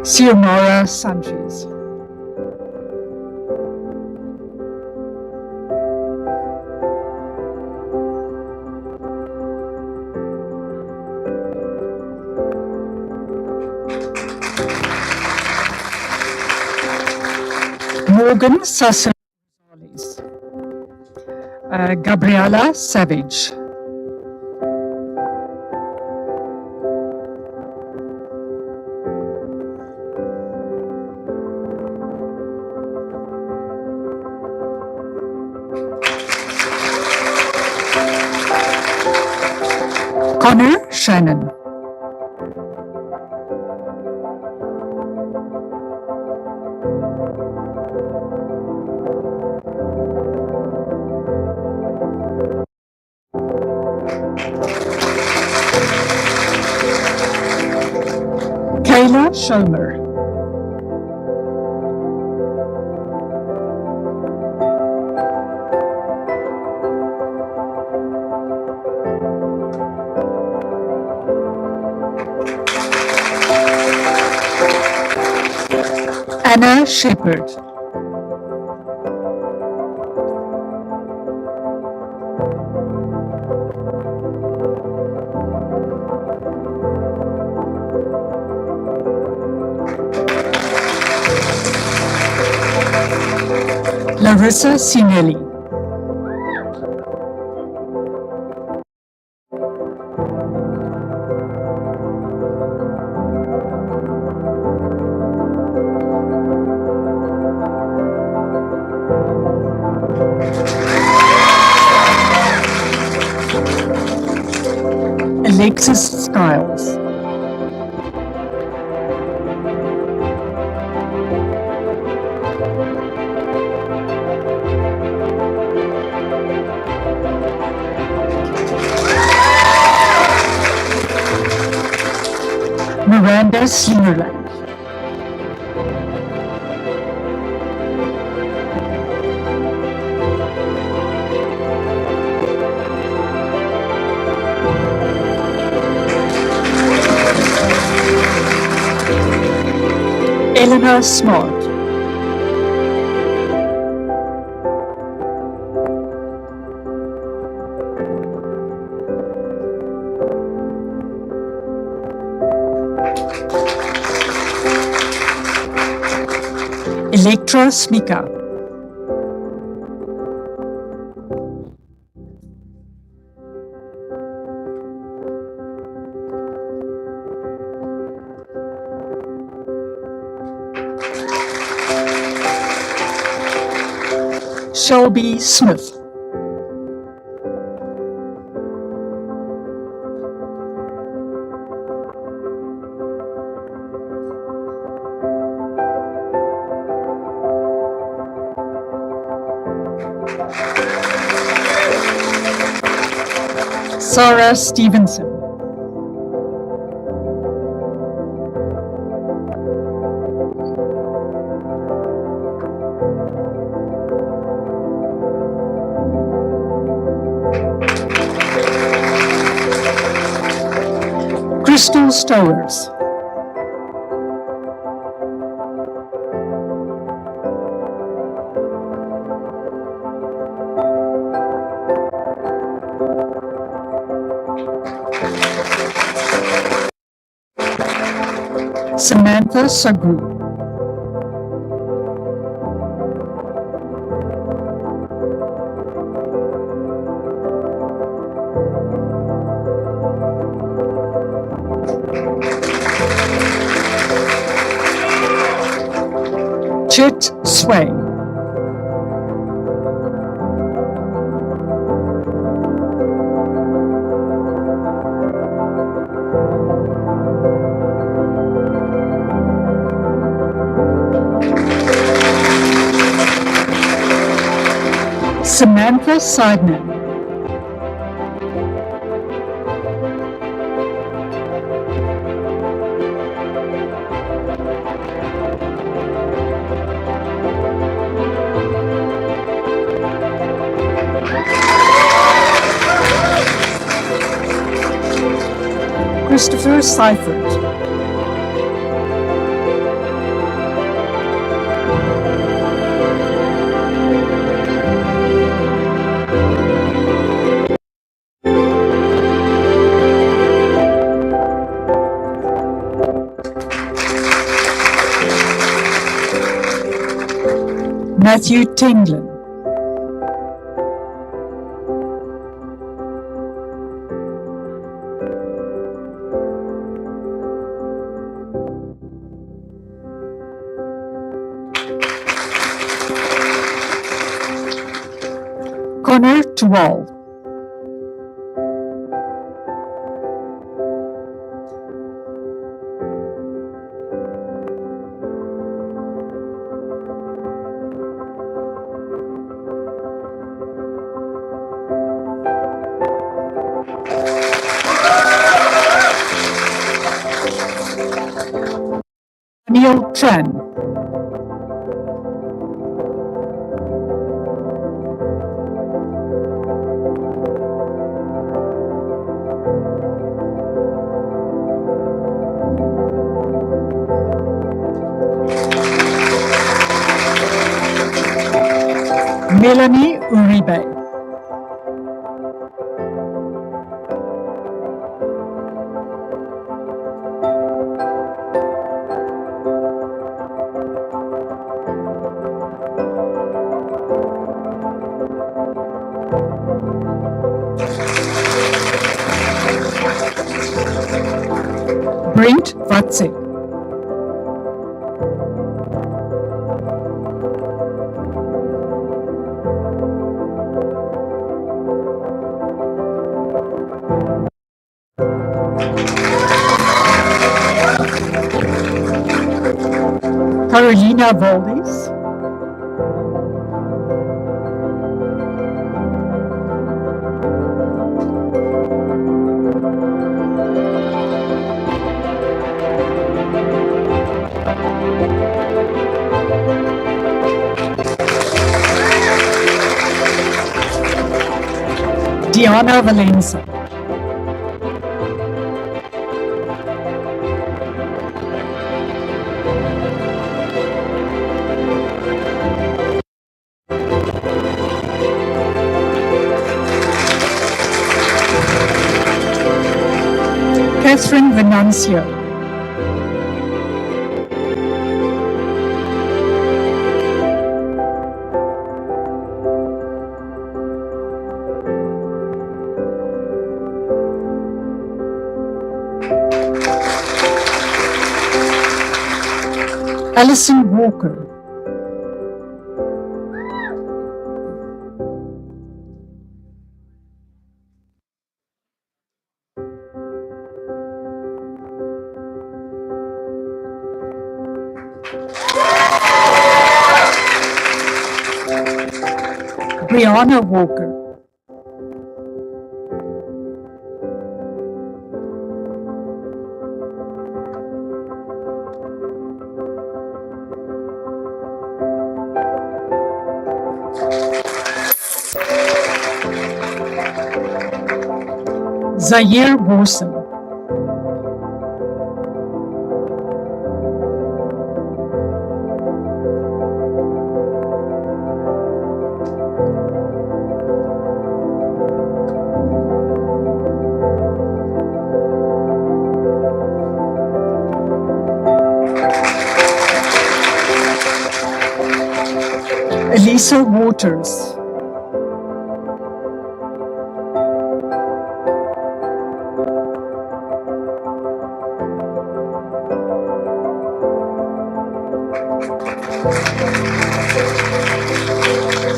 [SPEAKER 5] Xiomara Sanchez. Morgan Sasser Gonzalez. Gabriela Savage. Connor Shannon. Kayla Schomer. Anna Shepherd. Larissa Sinelli. Alexis Skiles. Miranda Slingerland. Eleanor Smart. Electra Smika. Shelby Smith. Sarah Stevenson. Crystal Stowers. Samantha Sagru. Chit Sway. Samantha Seidman. Christopher Seifert. Matthew Tenglin. Connor Tuwal. Neil Tran. Melanie Uribe. Brent Vatse. Carolina Valdez. Diana Valenza. Catherine Venancio. Alison Walker. Brianna Walker. Zaire Wilson. Elisa Waters.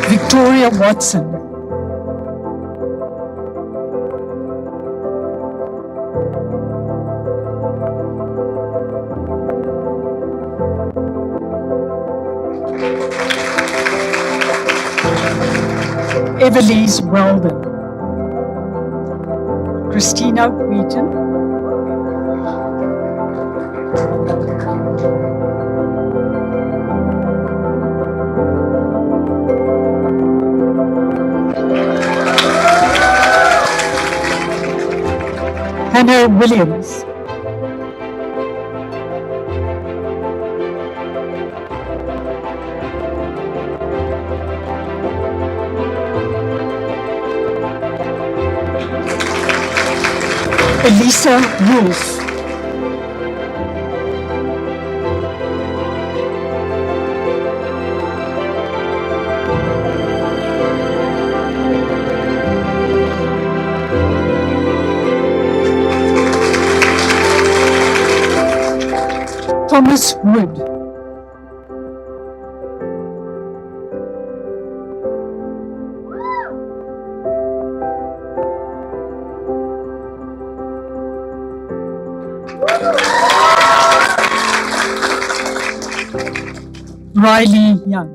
[SPEAKER 5] Victoria Watson. Evelise Weldon. Christina Wheaton. Hannah Williams. Elisa Wolf. Thomas Wood. Riley Young.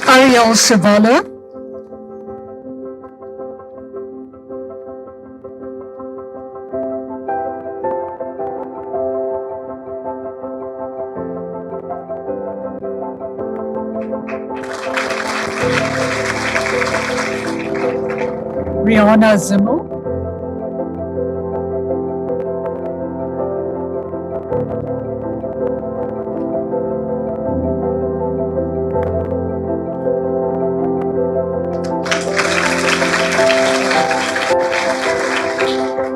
[SPEAKER 5] Ariel Savala. Rihanna Zimmel.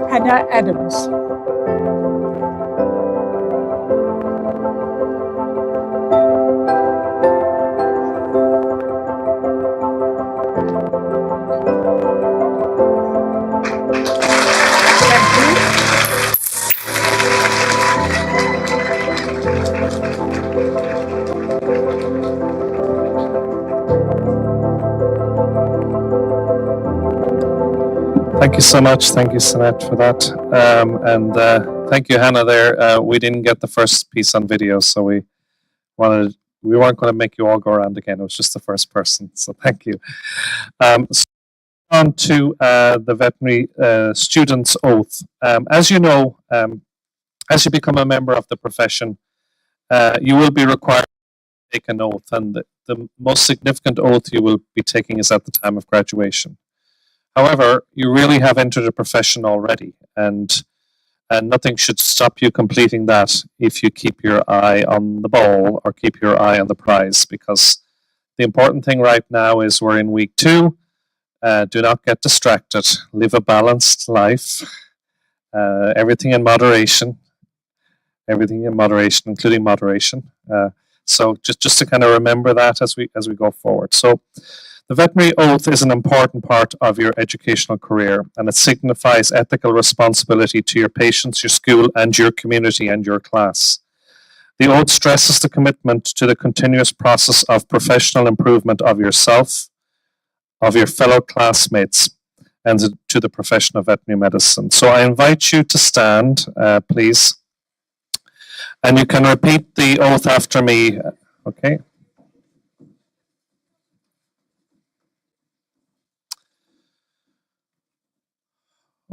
[SPEAKER 5] Hannah Adams.
[SPEAKER 2] Thank you so much. Thank you, Sanette, for that. And thank you, Hannah. There, we didn't get the first piece on video, so we weren't going to make you all go around again. It was just the first person. So thank you. So on to the veterinary student's oath. As you know, as you become a member of the profession, you will be required to take an oath, and the most significant oath you will be taking is at the time of graduation. However, you really have entered a profession already, and nothing should stop you completing that if you keep your eye on the ball or keep your eye on the prize, because the important thing right now is we're in week 2. Do not get distracted. Live a balanced life. Everything in moderation. Everything in moderation, including moderation. So just to kind of remember that as we go forward. So the veterinary oath is an important part of your educational career, and it signifies ethical responsibility to your patients, your school, and your community and your class. The oath stresses the commitment to the continuous process of professional improvement of yourself, of your fellow classmates, and to the profession of veterinary medicine. So I invite you to stand, please, and you can repeat the oath after me. Okay.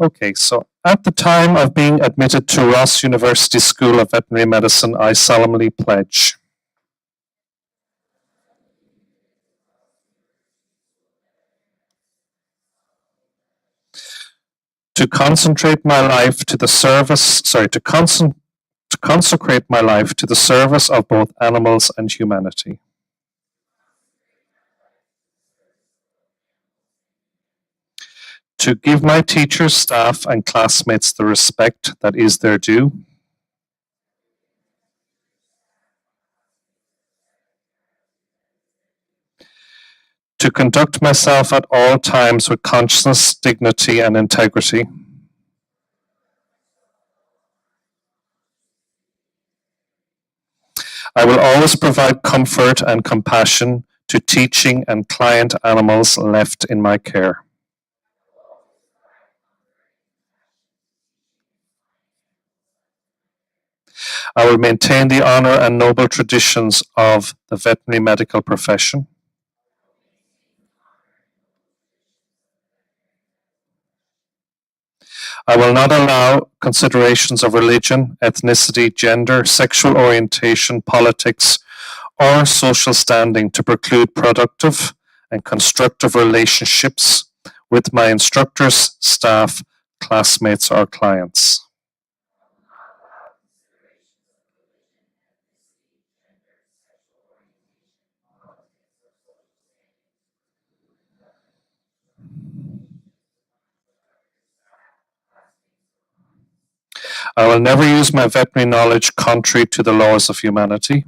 [SPEAKER 2] Okay, so at the time of being admitted to Ross University School of Veterinary Medicine, I solemnly pledge to consecrate my life to the service, to consecrate my life to the service of both animals and humanity. to give my teachers, staff, and classmates the respect that is their due, to conduct myself at all times with conscience, dignity, and integrity, I will always provide comfort and compassion to teaching and client animals left in my care. I will maintain the honour and noble traditions of the veterinary medical profession. I will not allow considerations of religion, ethnicity, gender, sexual orientation, politics, or social standing to preclude productive and constructive relationships with my instructors, staff, classmates, or clients. I will never use my veterinary knowledge contrary to the laws of humanity.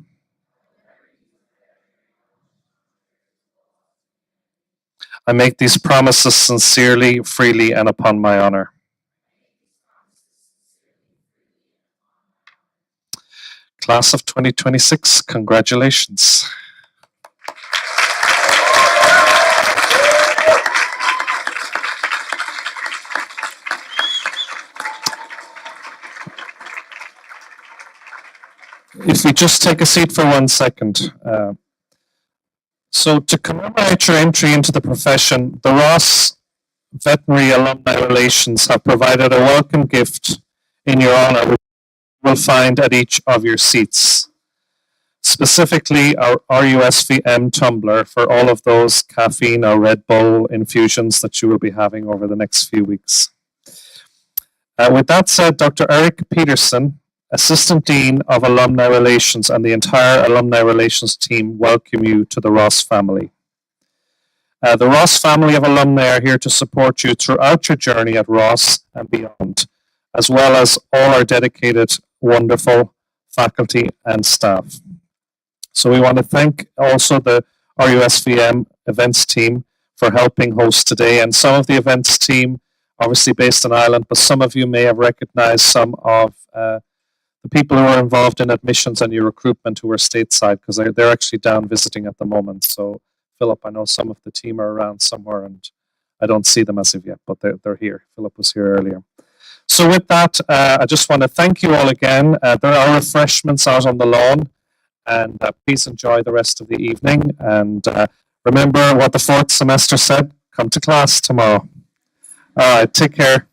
[SPEAKER 2] I make these promises sincerely, freely, and upon my honour. Class of 2026, congratulations. If we just take a seat for 1 second. So to commemorate your entry into the profession, the Ross Veterinary Alumni Relations have provided a welcome gift in your honour, which you will find at each of your seats. Specifically, our RUSVM tumbler for all of those caffeine or Red Bull infusions that you will be having over the next few weeks. With that said, Dr. Eric Peterson, Assistant Dean of Alumni Relations, and the entire Alumni Relations team welcome you to the Ross family. The Ross family of alumni are here to support you throughout your journey at Ross and beyond, as well as all our dedicated, wonderful faculty and staff. So we want to thank also the RUSVM events team for helping host today, and some of the events team, obviously based in Ireland, but some of you may have recognized some of the people who are involved in admissions and your recruitment who are stateside, because they're actually down visiting at the moment. So Philip, I know some of the team are around somewhere and I don't see them as of yet, but they're here. Philip was here earlier. So with that, I just want to thank you all again. There are refreshments out on the lawn, and please enjoy the rest of the evening. And remember what the fourth semester said, come to class tomorrow. All right, take care.